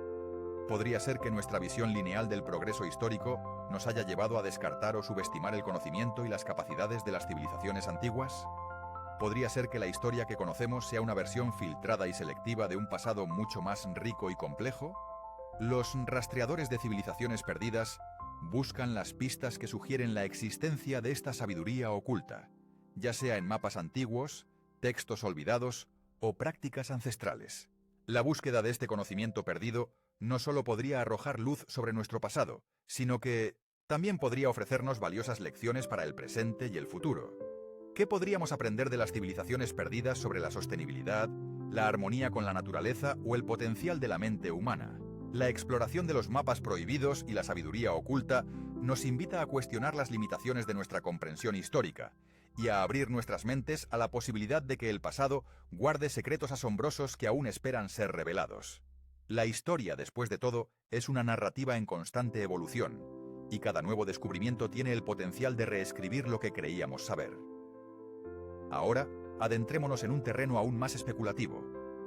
Speaker 1: ¿Podría ser que nuestra visión lineal del progreso histórico nos haya llevado a descartar o subestimar el conocimiento y las capacidades de las civilizaciones antiguas? ¿Podría ser que la historia que conocemos sea una versión filtrada y selectiva de un pasado mucho más rico y complejo? Los rastreadores de civilizaciones perdidas buscan las pistas que sugieren la existencia de esta sabiduría oculta, ya sea en mapas antiguos, textos olvidados o prácticas ancestrales. La búsqueda de este conocimiento perdido no solo podría arrojar luz sobre nuestro pasado, sino que también podría ofrecernos valiosas lecciones para el presente y el futuro. ¿Qué podríamos aprender de las civilizaciones perdidas sobre la sostenibilidad, la armonía con la naturaleza o el potencial de la mente humana? La exploración de los mapas prohibidos y la sabiduría oculta nos invita a cuestionar las limitaciones de nuestra comprensión histórica y a abrir nuestras mentes a la posibilidad de que el pasado guarde secretos asombrosos que aún esperan ser revelados. La historia, después de todo, es una narrativa en constante evolución, y cada nuevo descubrimiento tiene el potencial de reescribir lo que creíamos saber. Ahora, adentrémonos en un terreno aún más especulativo,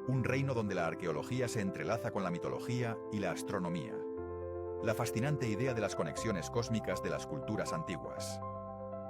Speaker 1: un reino donde la arqueología se entrelaza con la mitología y la astronomía. La fascinante idea de las conexiones cósmicas de las culturas antiguas.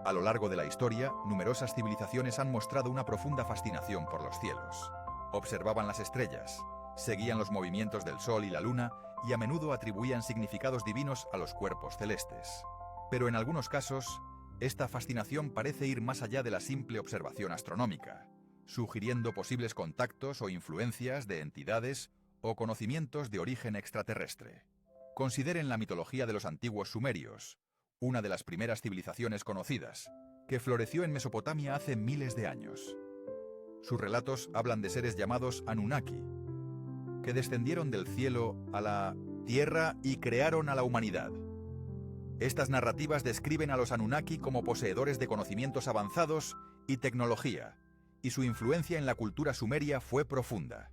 Speaker 1: A lo largo de la historia, numerosas civilizaciones han mostrado una profunda fascinación por los cielos. Observaban las estrellas, Seguían los movimientos del Sol y la Luna y a menudo atribuían significados divinos a los cuerpos celestes. Pero en algunos casos, esta fascinación parece ir más allá de la simple observación astronómica, sugiriendo posibles contactos o influencias de entidades o conocimientos de origen extraterrestre. Consideren la mitología de los antiguos sumerios, una de las primeras civilizaciones conocidas, que floreció en Mesopotamia hace miles de años. Sus relatos hablan de seres llamados Anunnaki, que descendieron del cielo a la tierra y crearon a la humanidad. Estas narrativas describen a los Anunnaki como poseedores de conocimientos avanzados y tecnología, y su influencia en la cultura sumeria fue profunda.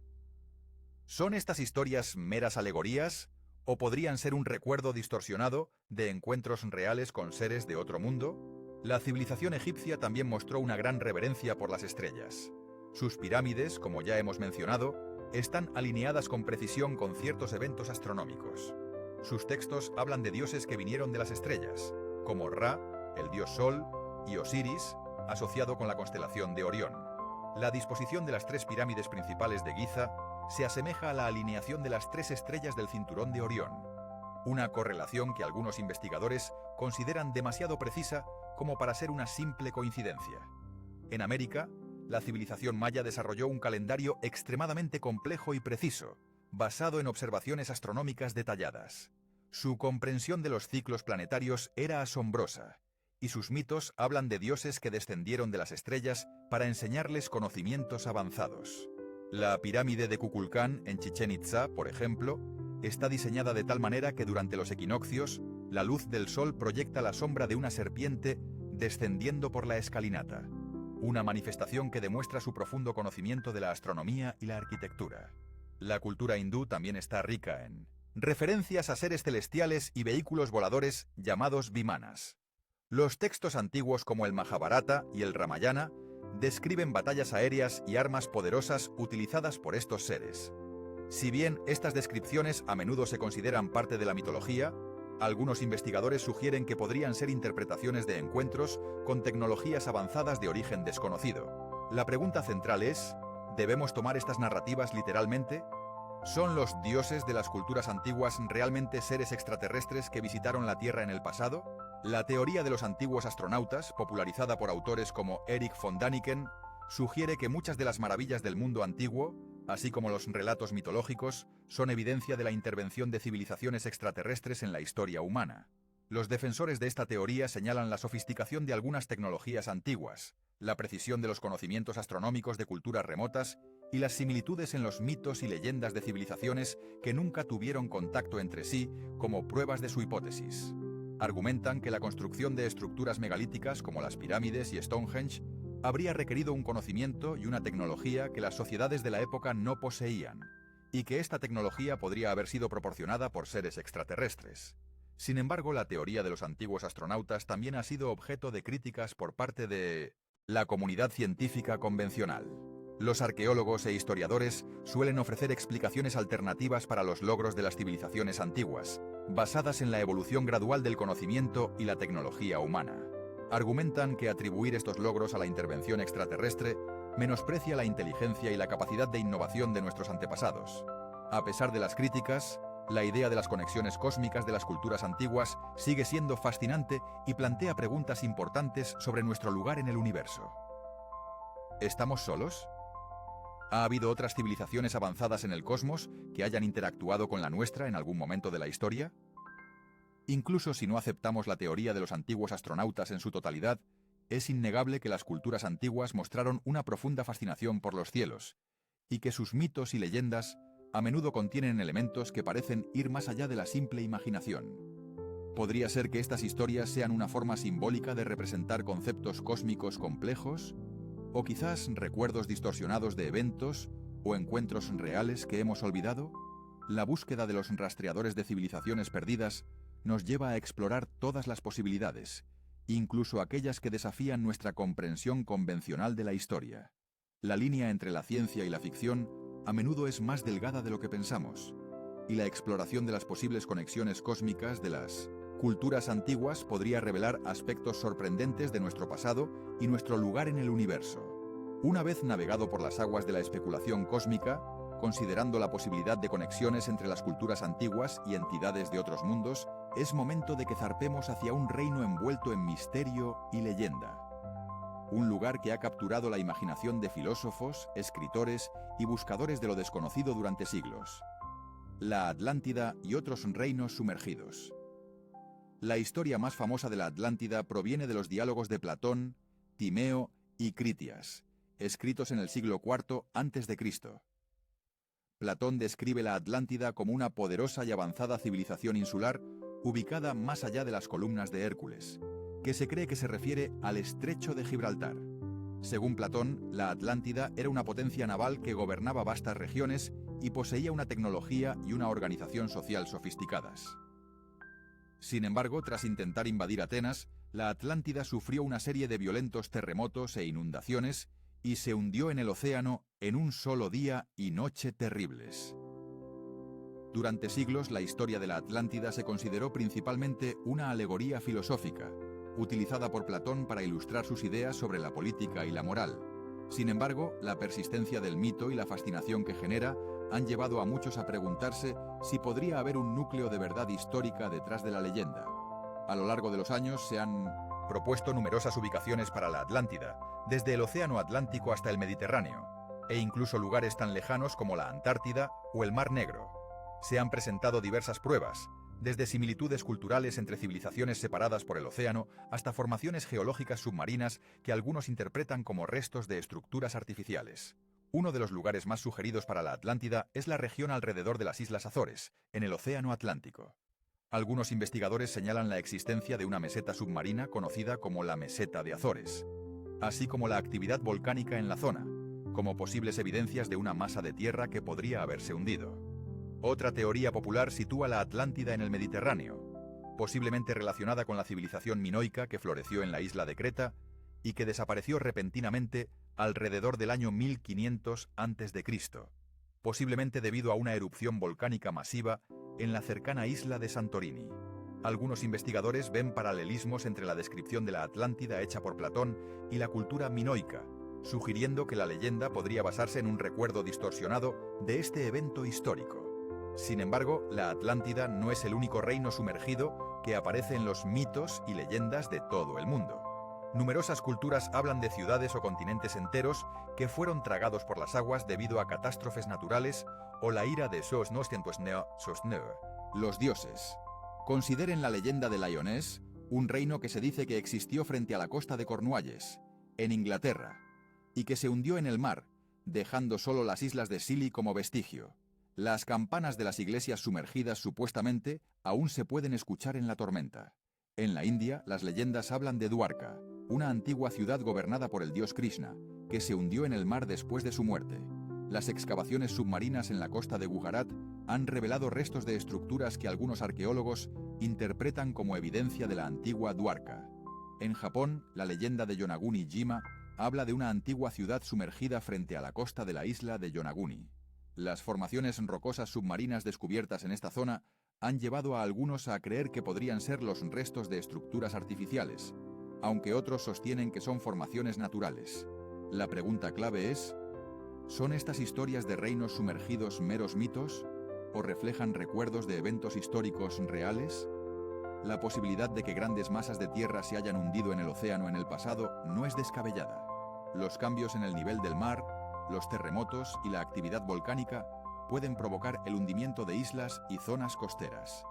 Speaker 1: ¿Son estas historias meras alegorías o podrían ser un recuerdo distorsionado de encuentros reales con seres de otro mundo? La civilización egipcia también mostró una gran reverencia por las estrellas. Sus pirámides, como ya hemos mencionado, están alineadas con precisión con ciertos eventos astronómicos. Sus textos hablan de dioses que vinieron de las estrellas, como Ra, el dios Sol, y Osiris, asociado con la constelación de Orión. La disposición de las tres pirámides principales de Giza se asemeja a la alineación de las tres estrellas del cinturón de Orión, una correlación que algunos investigadores consideran demasiado precisa como para ser una simple coincidencia. En América, la civilización maya desarrolló un calendario extremadamente complejo y preciso, basado en observaciones astronómicas detalladas. Su comprensión de los ciclos planetarios era asombrosa, y sus mitos hablan de dioses que descendieron de las estrellas para enseñarles conocimientos avanzados. La pirámide de Kukulcán en Chichén Itzá, por ejemplo, está diseñada de tal manera que durante los equinoccios, la luz del sol proyecta la sombra de una serpiente descendiendo por la escalinata, una manifestación que demuestra su profundo conocimiento de la astronomía y la arquitectura. La cultura hindú también está rica en referencias a seres celestiales y vehículos voladores llamados vimanas. Los textos antiguos como el Mahabharata y el Ramayana describen batallas aéreas y armas poderosas utilizadas por estos seres. Si bien estas descripciones a menudo se consideran parte de la mitología, algunos investigadores sugieren que podrían ser interpretaciones de encuentros con tecnologías avanzadas de origen desconocido. La pregunta central es, ¿debemos tomar estas narrativas literalmente? ¿Son los dioses de las culturas antiguas realmente seres extraterrestres que visitaron la Tierra en el pasado? La teoría de los antiguos astronautas, popularizada por autores como Erich von Däniken, sugiere que muchas de las maravillas del mundo antiguo, así como los relatos mitológicos, son evidencia de la intervención de civilizaciones extraterrestres en la historia humana. Los defensores de esta teoría señalan la sofisticación de algunas tecnologías antiguas, la precisión de los conocimientos astronómicos de culturas remotas y las similitudes en los mitos y leyendas de civilizaciones que nunca tuvieron contacto entre sí como pruebas de su hipótesis. Argumentan que la construcción de estructuras megalíticas como las pirámides y Stonehenge habría requerido un conocimiento y una tecnología que las sociedades de la época no poseían, y que esta tecnología podría haber sido proporcionada por seres extraterrestres. Sin embargo, la teoría de los antiguos astronautas también ha sido objeto de críticas por parte de la comunidad científica convencional. Los arqueólogos e historiadores suelen ofrecer explicaciones alternativas para los logros de las civilizaciones antiguas, basadas en la evolución gradual del conocimiento y la tecnología humana. Argumentan que atribuir estos logros a la intervención extraterrestre menosprecia la inteligencia y la capacidad de innovación de nuestros antepasados. A pesar de las críticas, la idea de las conexiones cósmicas de las culturas antiguas sigue siendo fascinante y plantea preguntas importantes sobre nuestro lugar en el universo. ¿Estamos solos? ¿Ha habido otras civilizaciones avanzadas en el cosmos que hayan interactuado con la nuestra en algún momento de la historia? Incluso si no aceptamos la teoría de los antiguos astronautas en su totalidad, es innegable que las culturas antiguas mostraron una profunda fascinación por los cielos, y que sus mitos y leyendas a menudo contienen elementos que parecen ir más allá de la simple imaginación. ¿Podría ser que estas historias sean una forma simbólica de representar conceptos cósmicos complejos? ¿O quizás recuerdos distorsionados de eventos o encuentros reales que hemos olvidado? La búsqueda de los rastreadores de civilizaciones perdidas nos lleva a explorar todas las posibilidades, incluso aquellas que desafían nuestra comprensión convencional de la historia. La línea entre la ciencia y la ficción a menudo es más delgada de lo que pensamos, y la exploración de las posibles conexiones cósmicas de las culturas antiguas podría revelar aspectos sorprendentes de nuestro pasado y nuestro lugar en el universo. Una vez navegado por las aguas de la especulación cósmica, Considerando la posibilidad de conexiones entre las culturas antiguas y entidades de otros mundos, es momento de que zarpemos hacia un reino envuelto en misterio y leyenda. Un lugar que ha capturado la imaginación de filósofos, escritores y buscadores de lo desconocido durante siglos. La Atlántida y otros reinos sumergidos. La historia más famosa de la Atlántida proviene de los diálogos de Platón, Timeo y Critias, escritos en el siglo IV a.C. Platón describe la Atlántida como una poderosa y avanzada civilización insular ubicada más allá de las columnas de Hércules, que se cree que se refiere al Estrecho de Gibraltar. Según Platón, la Atlántida era una potencia naval que gobernaba vastas regiones y poseía una tecnología y una organización social sofisticadas. Sin embargo, tras intentar invadir Atenas, la Atlántida sufrió una serie de violentos terremotos e inundaciones y se hundió en el océano en un solo día y noche terribles. Durante siglos, la historia de la Atlántida se consideró principalmente una alegoría filosófica, utilizada por Platón para ilustrar sus ideas sobre la política y la moral. Sin embargo, la persistencia del mito y la fascinación que genera han llevado a muchos a preguntarse si podría haber un núcleo de verdad histórica detrás de la leyenda. A lo largo de los años se han propuesto numerosas ubicaciones para la Atlántida, desde el Océano Atlántico hasta el Mediterráneo, e incluso lugares tan lejanos como la Antártida o el Mar Negro. Se han presentado diversas pruebas, desde similitudes culturales entre civilizaciones separadas por el océano hasta formaciones geológicas submarinas que algunos interpretan como restos de estructuras artificiales. Uno de los lugares más sugeridos para la Atlántida es la región alrededor de las Islas Azores, en el Océano Atlántico. Algunos investigadores señalan la existencia de una meseta submarina conocida como la Meseta de Azores, así como la actividad volcánica en la zona, como posibles evidencias de una masa de tierra que podría haberse hundido. Otra teoría popular sitúa la Atlántida en el Mediterráneo, posiblemente relacionada con la civilización minoica que floreció en la isla de Creta y que desapareció repentinamente alrededor del año 1500 a.C., posiblemente debido a una erupción volcánica masiva en la cercana isla de Santorini. Algunos investigadores ven paralelismos entre la descripción de la Atlántida hecha por Platón y la cultura minoica, sugiriendo que la leyenda podría basarse en un recuerdo distorsionado de este evento histórico. Sin embargo, la Atlántida no es el único reino sumergido que aparece en los mitos y leyendas de todo el mundo. Numerosas culturas hablan de ciudades o continentes enteros que fueron tragados por las aguas debido a catástrofes naturales o la ira de los dioses. Consideren la leyenda de Lyonés, un reino que se dice que existió frente a la costa de Cornualles, en Inglaterra, y que se hundió en el mar, dejando solo las islas de Scilly como vestigio. Las campanas de las iglesias sumergidas supuestamente aún se pueden escuchar en la tormenta. En la India, las leyendas hablan de Dwarka, una antigua ciudad gobernada por el dios Krishna, que se hundió en el mar después de su muerte. Las excavaciones submarinas en la costa de Gujarat han revelado restos de estructuras que algunos arqueólogos interpretan como evidencia de la antigua Dwarka. En Japón, la leyenda de Yonaguni-jima habla de una antigua ciudad sumergida frente a la costa de la isla de Yonaguni. Las formaciones rocosas submarinas descubiertas en esta zona han llevado a algunos a creer que podrían ser los restos de estructuras artificiales, aunque otros sostienen que son formaciones naturales. La pregunta clave es: ¿son estas historias de reinos sumergidos meros mitos o reflejan recuerdos de eventos históricos reales? La posibilidad de que grandes masas de tierra se hayan hundido en el océano en el pasado no es descabellada. Los cambios en el nivel del mar, los terremotos y la actividad volcánica pueden provocar el hundimiento de islas y zonas costeras.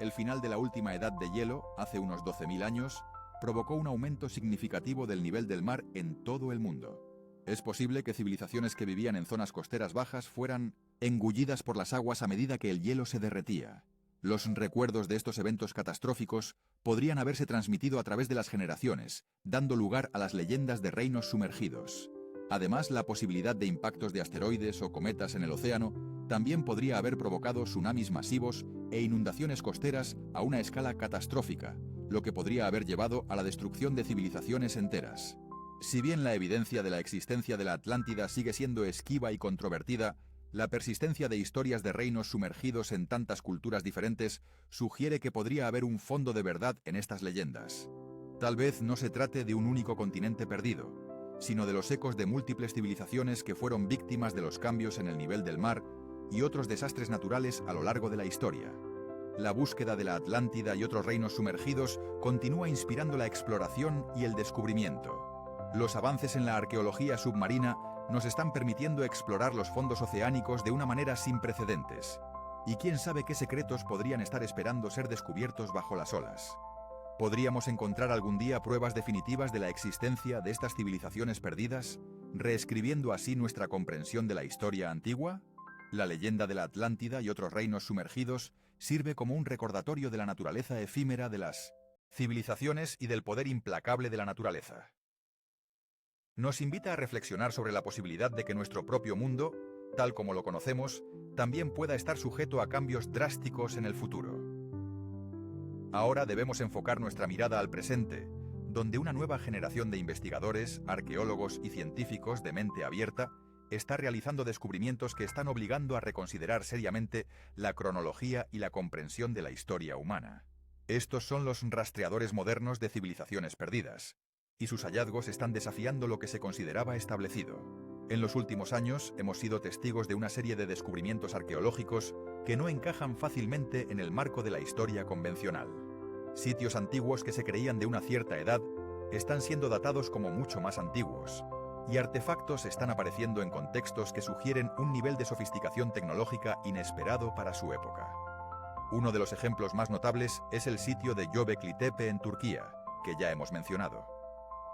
Speaker 1: El final de la última edad de hielo, hace unos 12.000 años, provocó un aumento significativo del nivel del mar en todo el mundo. Es posible que civilizaciones que vivían en zonas costeras bajas fueran engullidas por las aguas a medida que el hielo se derretía. Los recuerdos de estos eventos catastróficos podrían haberse transmitido a través de las generaciones, dando lugar a las leyendas de reinos sumergidos. Además, la posibilidad de impactos de asteroides o cometas en el océano también podría haber provocado tsunamis masivos e inundaciones costeras a una escala catastrófica, lo que podría haber llevado a la destrucción de civilizaciones enteras. Si bien la evidencia de la existencia de la Atlántida sigue siendo esquiva y controvertida, la persistencia de historias de reinos sumergidos en tantas culturas diferentes sugiere que podría haber un fondo de verdad en estas leyendas. Tal vez no se trate de un único continente perdido, sino de los ecos de múltiples civilizaciones que fueron víctimas de los cambios en el nivel del mar y otros desastres naturales a lo largo de la historia. La búsqueda de la Atlántida y otros reinos sumergidos continúa inspirando la exploración y el descubrimiento. Los avances en la arqueología submarina nos están permitiendo explorar los fondos oceánicos de una manera sin precedentes. Y quién sabe qué secretos podrían estar esperando ser descubiertos bajo las olas. ¿Podríamos encontrar algún día pruebas definitivas de la existencia de estas civilizaciones perdidas, reescribiendo así nuestra comprensión de la historia antigua? La leyenda de la Atlántida y otros reinos sumergidos sirve como un recordatorio de la naturaleza efímera de las civilizaciones y del poder implacable de la naturaleza. Nos invita a reflexionar sobre la posibilidad de que nuestro propio mundo, tal como lo conocemos, también pueda estar sujeto a cambios drásticos en el futuro. Ahora debemos enfocar nuestra mirada al presente, donde una nueva generación de investigadores, arqueólogos y científicos de mente abierta está realizando descubrimientos que están obligando a reconsiderar seriamente la cronología y la comprensión de la historia humana. Estos son los rastreadores modernos de civilizaciones perdidas, y sus hallazgos están desafiando lo que se consideraba establecido. En los últimos años hemos sido testigos de una serie de descubrimientos arqueológicos que no encajan fácilmente en el marco de la historia convencional. Sitios antiguos que se creían de una cierta edad están siendo datados como mucho más antiguos, y artefactos están apareciendo en contextos que sugieren un nivel de sofisticación tecnológica inesperado para su época. Uno de los ejemplos más notables es el sitio de Göbekli Tepe en Turquía, que ya hemos mencionado.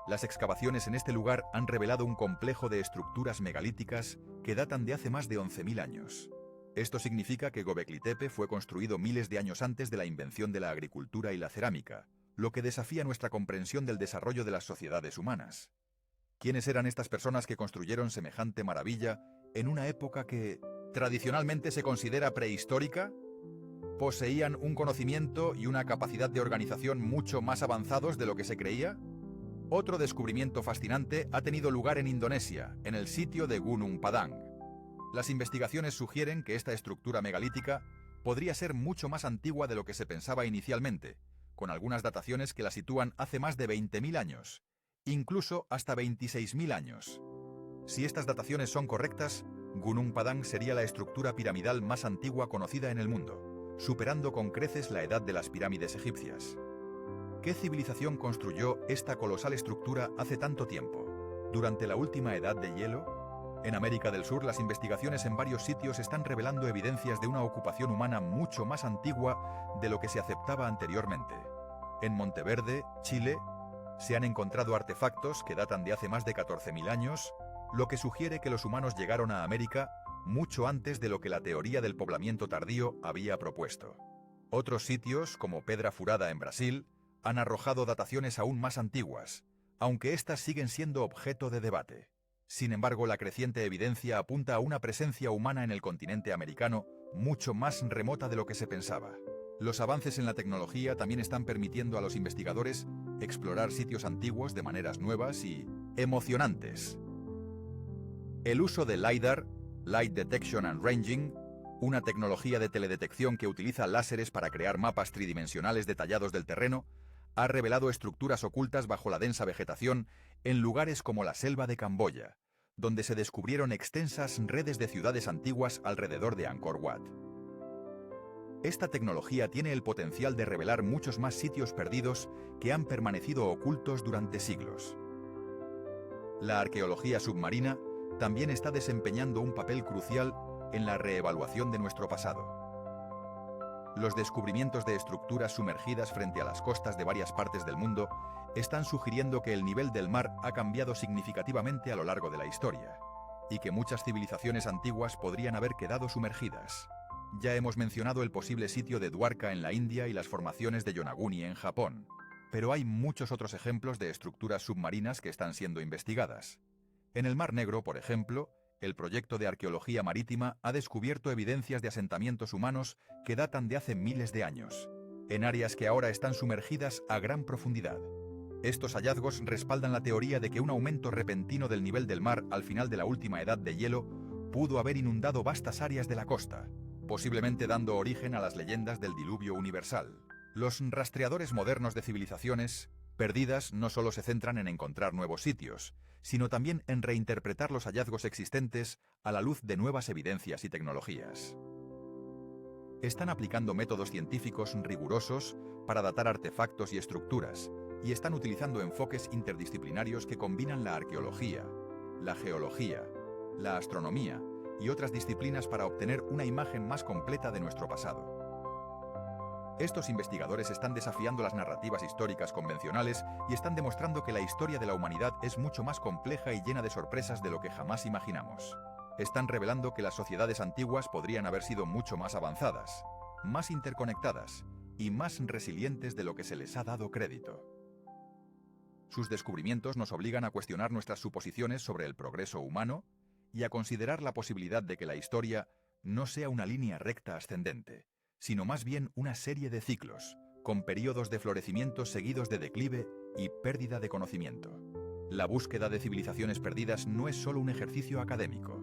Speaker 1: Las excavaciones en este lugar han revelado un complejo de estructuras megalíticas que datan de hace más de 11.000 años. Esto significa que Göbekli Tepe fue construido miles de años antes de la invención de la agricultura y la cerámica, lo que desafía nuestra comprensión del desarrollo de las sociedades humanas. ¿Quiénes eran estas personas que construyeron semejante maravilla en una época que tradicionalmente se considera prehistórica? ¿Poseían un conocimiento y una capacidad de organización mucho más avanzados de lo que se creía? Otro descubrimiento fascinante ha tenido lugar en Indonesia, en el sitio de Gunung Padang. Las investigaciones sugieren que esta estructura megalítica podría ser mucho más antigua de lo que se pensaba inicialmente, con algunas dataciones que la sitúan hace más de 20.000 años, incluso hasta 26.000 años. Si estas dataciones son correctas, Gunung Padang sería la estructura piramidal más antigua conocida en el mundo, superando con creces la edad de las pirámides egipcias. ¿Qué civilización construyó esta colosal estructura hace tanto tiempo? ¿Durante la última edad de hielo? En América del Sur, las investigaciones en varios sitios están revelando evidencias de una ocupación humana mucho más antigua de lo que se aceptaba anteriormente. En Monteverde, Chile, se han encontrado artefactos que datan de hace más de 14.000 años, lo que sugiere que los humanos llegaron a América mucho antes de lo que la teoría del poblamiento tardío había propuesto. Otros sitios, como Pedra Furada en Brasil, han arrojado dataciones aún más antiguas, aunque éstas siguen siendo objeto de debate. Sin embargo, la creciente evidencia apunta a una presencia humana en el continente americano mucho más remota de lo que se pensaba. Los avances en la tecnología también están permitiendo a los investigadores explorar sitios antiguos de maneras nuevas y emocionantes. El uso de LiDAR, Light Detection and Ranging, una tecnología de teledetección que utiliza láseres para crear mapas tridimensionales detallados del terreno, ha revelado estructuras ocultas bajo la densa vegetación en lugares como la selva de Camboya, donde se descubrieron extensas redes de ciudades antiguas alrededor de Angkor Wat. Esta tecnología tiene el potencial de revelar muchos más sitios perdidos que han permanecido ocultos durante siglos. La arqueología submarina también está desempeñando un papel crucial en la reevaluación de nuestro pasado. Los descubrimientos de estructuras sumergidas frente a las costas de varias partes del mundo están sugiriendo que el nivel del mar ha cambiado significativamente a lo largo de la historia, y que muchas civilizaciones antiguas podrían haber quedado sumergidas. Ya hemos mencionado el posible sitio de Dwarka en la India y las formaciones de Yonaguni en Japón, pero hay muchos otros ejemplos de estructuras submarinas que están siendo investigadas. En el Mar Negro, por ejemplo, el proyecto de arqueología marítima ha descubierto evidencias de asentamientos humanos que datan de hace miles de años, en áreas que ahora están sumergidas a gran profundidad. Estos hallazgos respaldan la teoría de que un aumento repentino del nivel del mar al final de la última edad de hielo pudo haber inundado vastas áreas de la costa, posiblemente dando origen a las leyendas del diluvio universal. Los rastreadores modernos de civilizaciones perdidas no solo se centran en encontrar nuevos sitios, sino también en reinterpretar los hallazgos existentes a la luz de nuevas evidencias y tecnologías. Están aplicando métodos científicos rigurosos para datar artefactos y estructuras, y están utilizando enfoques interdisciplinarios que combinan la arqueología, la geología, la astronomía y otras disciplinas para obtener una imagen más completa de nuestro pasado. Estos investigadores están desafiando las narrativas históricas convencionales y están demostrando que la historia de la humanidad es mucho más compleja y llena de sorpresas de lo que jamás imaginamos. Están revelando que las sociedades antiguas podrían haber sido mucho más avanzadas, más interconectadas y más resilientes de lo que se les ha dado crédito. Sus descubrimientos nos obligan a cuestionar nuestras suposiciones sobre el progreso humano y a considerar la posibilidad de que la historia no sea una línea recta ascendente, sino más bien una serie de ciclos, con periodos de florecimiento seguidos de declive y pérdida de conocimiento. La búsqueda de civilizaciones perdidas no es solo un ejercicio académico.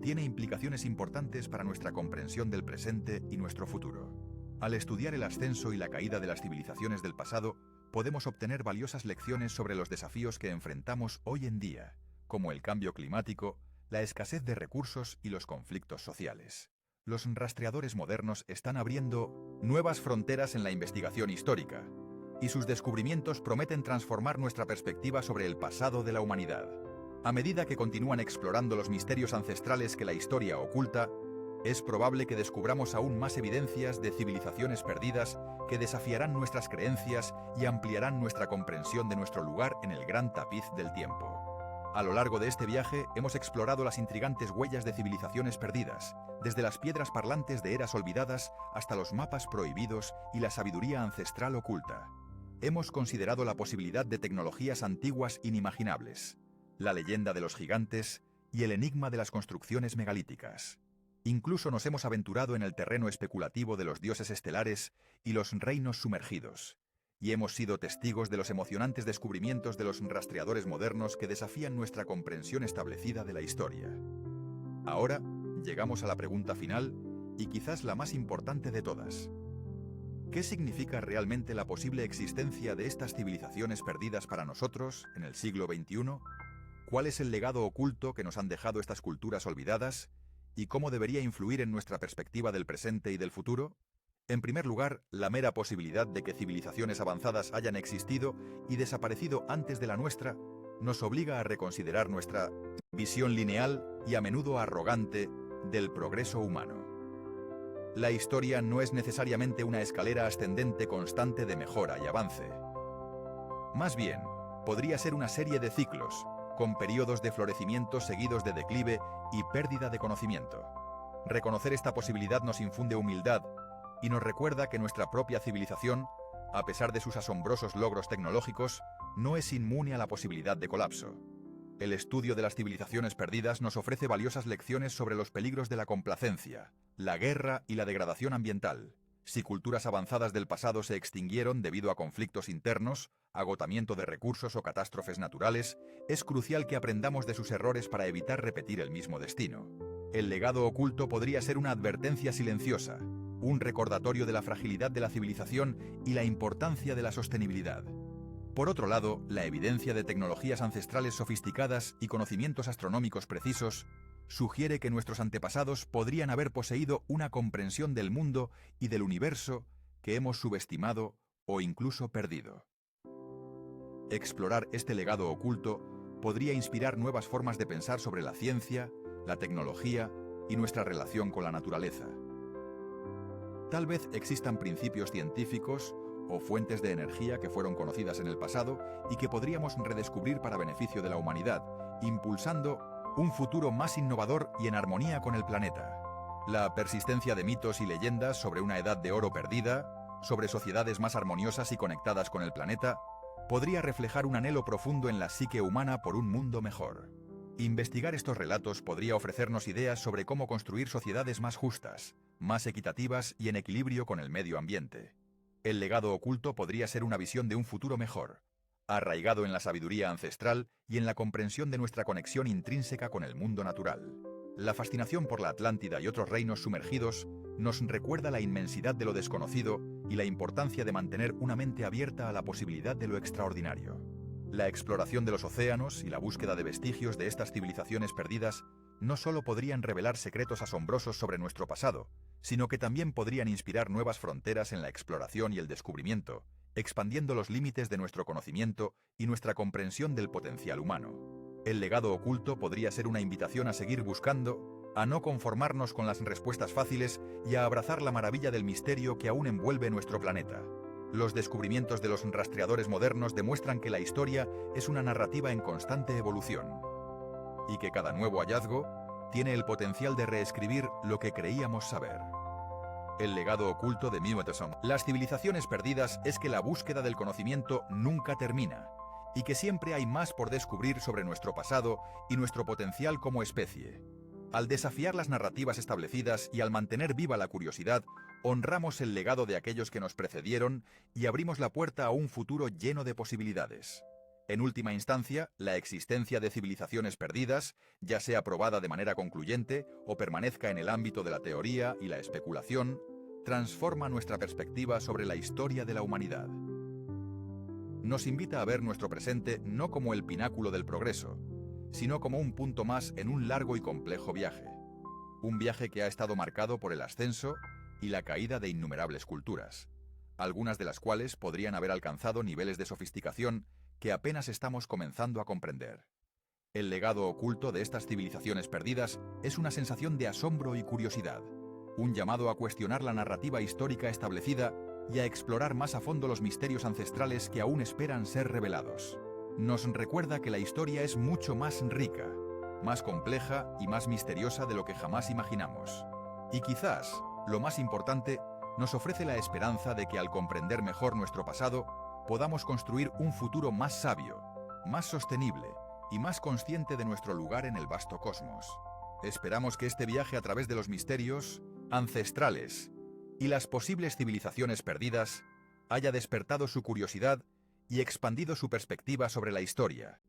Speaker 1: Tiene implicaciones importantes para nuestra comprensión del presente y nuestro futuro. Al estudiar el ascenso y la caída de las civilizaciones del pasado, podemos obtener valiosas lecciones sobre los desafíos que enfrentamos hoy en día, como el cambio climático, la escasez de recursos y los conflictos sociales. Los rastreadores modernos están abriendo nuevas fronteras en la investigación histórica, y sus descubrimientos prometen transformar nuestra perspectiva sobre el pasado de la humanidad. A medida que continúan explorando los misterios ancestrales que la historia oculta, es probable que descubramos aún más evidencias de civilizaciones perdidas que desafiarán nuestras creencias y ampliarán nuestra comprensión de nuestro lugar en el gran tapiz del tiempo. A lo largo de este viaje hemos explorado las intrigantes huellas de civilizaciones perdidas, desde las piedras parlantes de eras olvidadas hasta los mapas prohibidos y la sabiduría ancestral oculta. Hemos considerado la posibilidad de tecnologías antiguas inimaginables, la leyenda de los gigantes y el enigma de las construcciones megalíticas. Incluso nos hemos aventurado en el terreno especulativo de los dioses estelares y los reinos sumergidos, y hemos sido testigos de los emocionantes descubrimientos de los rastreadores modernos que desafían nuestra comprensión establecida de la historia. Ahora, llegamos a la pregunta final y quizás la más importante de todas. ¿Qué significa realmente la posible existencia de estas civilizaciones perdidas para nosotros en el siglo XXI? ¿Cuál es el legado oculto que nos han dejado estas culturas olvidadas? ¿Y cómo debería influir en nuestra perspectiva del presente y del futuro? En primer lugar, la mera posibilidad de que civilizaciones avanzadas hayan existido y desaparecido antes de la nuestra nos obliga a reconsiderar nuestra visión lineal y a menudo arrogante del progreso humano. La historia no es necesariamente una escalera ascendente constante de mejora y avance. Más bien, podría ser una serie de ciclos, con periodos de florecimiento seguidos de declive y pérdida de conocimiento. Reconocer esta posibilidad nos infunde humildad y nos recuerda que nuestra propia civilización, a pesar de sus asombrosos logros tecnológicos, no es inmune a la posibilidad de colapso. El estudio de las civilizaciones perdidas nos ofrece valiosas lecciones sobre los peligros de la complacencia, la guerra y la degradación ambiental. Si culturas avanzadas del pasado se extinguieron debido a conflictos internos, agotamiento de recursos o catástrofes naturales, es crucial que aprendamos de sus errores para evitar repetir el mismo destino. El legado oculto podría ser una advertencia silenciosa, un recordatorio de la fragilidad de la civilización y la importancia de la sostenibilidad. Por otro lado, la evidencia de tecnologías ancestrales sofisticadas y conocimientos astronómicos precisos sugiere que nuestros antepasados podrían haber poseído una comprensión del mundo y del universo que hemos subestimado o incluso perdido. Explorar este legado oculto podría inspirar nuevas formas de pensar sobre la ciencia, la tecnología y nuestra relación con la naturaleza. Tal vez existan principios científicos o fuentes de energía que fueron conocidas en el pasado y que podríamos redescubrir para beneficio de la humanidad, impulsando un futuro más innovador y en armonía con el planeta. La persistencia de mitos y leyendas sobre una edad de oro perdida, sobre sociedades más armoniosas y conectadas con el planeta, podría reflejar un anhelo profundo en la psique humana por un mundo mejor. Investigar estos relatos podría ofrecernos ideas sobre cómo construir sociedades más justas, más equitativas y en equilibrio con el medio ambiente. El legado oculto podría ser una visión de un futuro mejor, arraigado en la sabiduría ancestral y en la comprensión de nuestra conexión intrínseca con el mundo natural. La fascinación por la Atlántida y otros reinos sumergidos nos recuerda la inmensidad de lo desconocido y la importancia de mantener una mente abierta a la posibilidad de lo extraordinario. La exploración de los océanos y la búsqueda de vestigios de estas civilizaciones perdidas no solo podrían revelar secretos asombrosos sobre nuestro pasado, sino que también podrían inspirar nuevas fronteras en la exploración y el descubrimiento, expandiendo los límites de nuestro conocimiento y nuestra comprensión del potencial humano. El legado oculto podría ser una invitación a seguir buscando, a no conformarnos con las respuestas fáciles y a abrazar la maravilla del misterio que aún envuelve nuestro planeta. Los descubrimientos de los rastreadores modernos demuestran que la historia es una narrativa en constante evolución y que cada nuevo hallazgo tiene el potencial de reescribir lo que creíamos saber. El legado oculto de Mewtwo. Las civilizaciones perdidas es que la búsqueda del conocimiento nunca termina y que siempre hay más por descubrir sobre nuestro pasado y nuestro potencial como especie. Al desafiar las narrativas establecidas y al mantener viva la curiosidad, honramos el legado de aquellos que nos precedieron y abrimos la puerta a un futuro lleno de posibilidades. En última instancia, la existencia de civilizaciones perdidas, ya sea probada de manera concluyente o permanezca en el ámbito de la teoría y la especulación, transforma nuestra perspectiva sobre la historia de la humanidad. Nos invita a ver nuestro presente no como el pináculo del progreso, sino como un punto más en un largo y complejo viaje. Un viaje que ha estado marcado por el ascenso y la caída de innumerables culturas, algunas de las cuales podrían haber alcanzado niveles de sofisticación que apenas estamos comenzando a comprender. El legado oculto de estas civilizaciones perdidas es una sensación de asombro y curiosidad, un llamado a cuestionar la narrativa histórica establecida y a explorar más a fondo los misterios ancestrales que aún esperan ser revelados. Nos recuerda que la historia es mucho más rica, más compleja y más misteriosa de lo que jamás imaginamos. Y quizás, lo más importante, nos ofrece la esperanza de que al comprender mejor nuestro pasado, podamos construir un futuro más sabio, más sostenible y más consciente de nuestro lugar en el vasto cosmos. Esperamos que este viaje a través de los misterios ancestrales y las posibles civilizaciones perdidas haya despertado su curiosidad y expandido su perspectiva sobre la historia.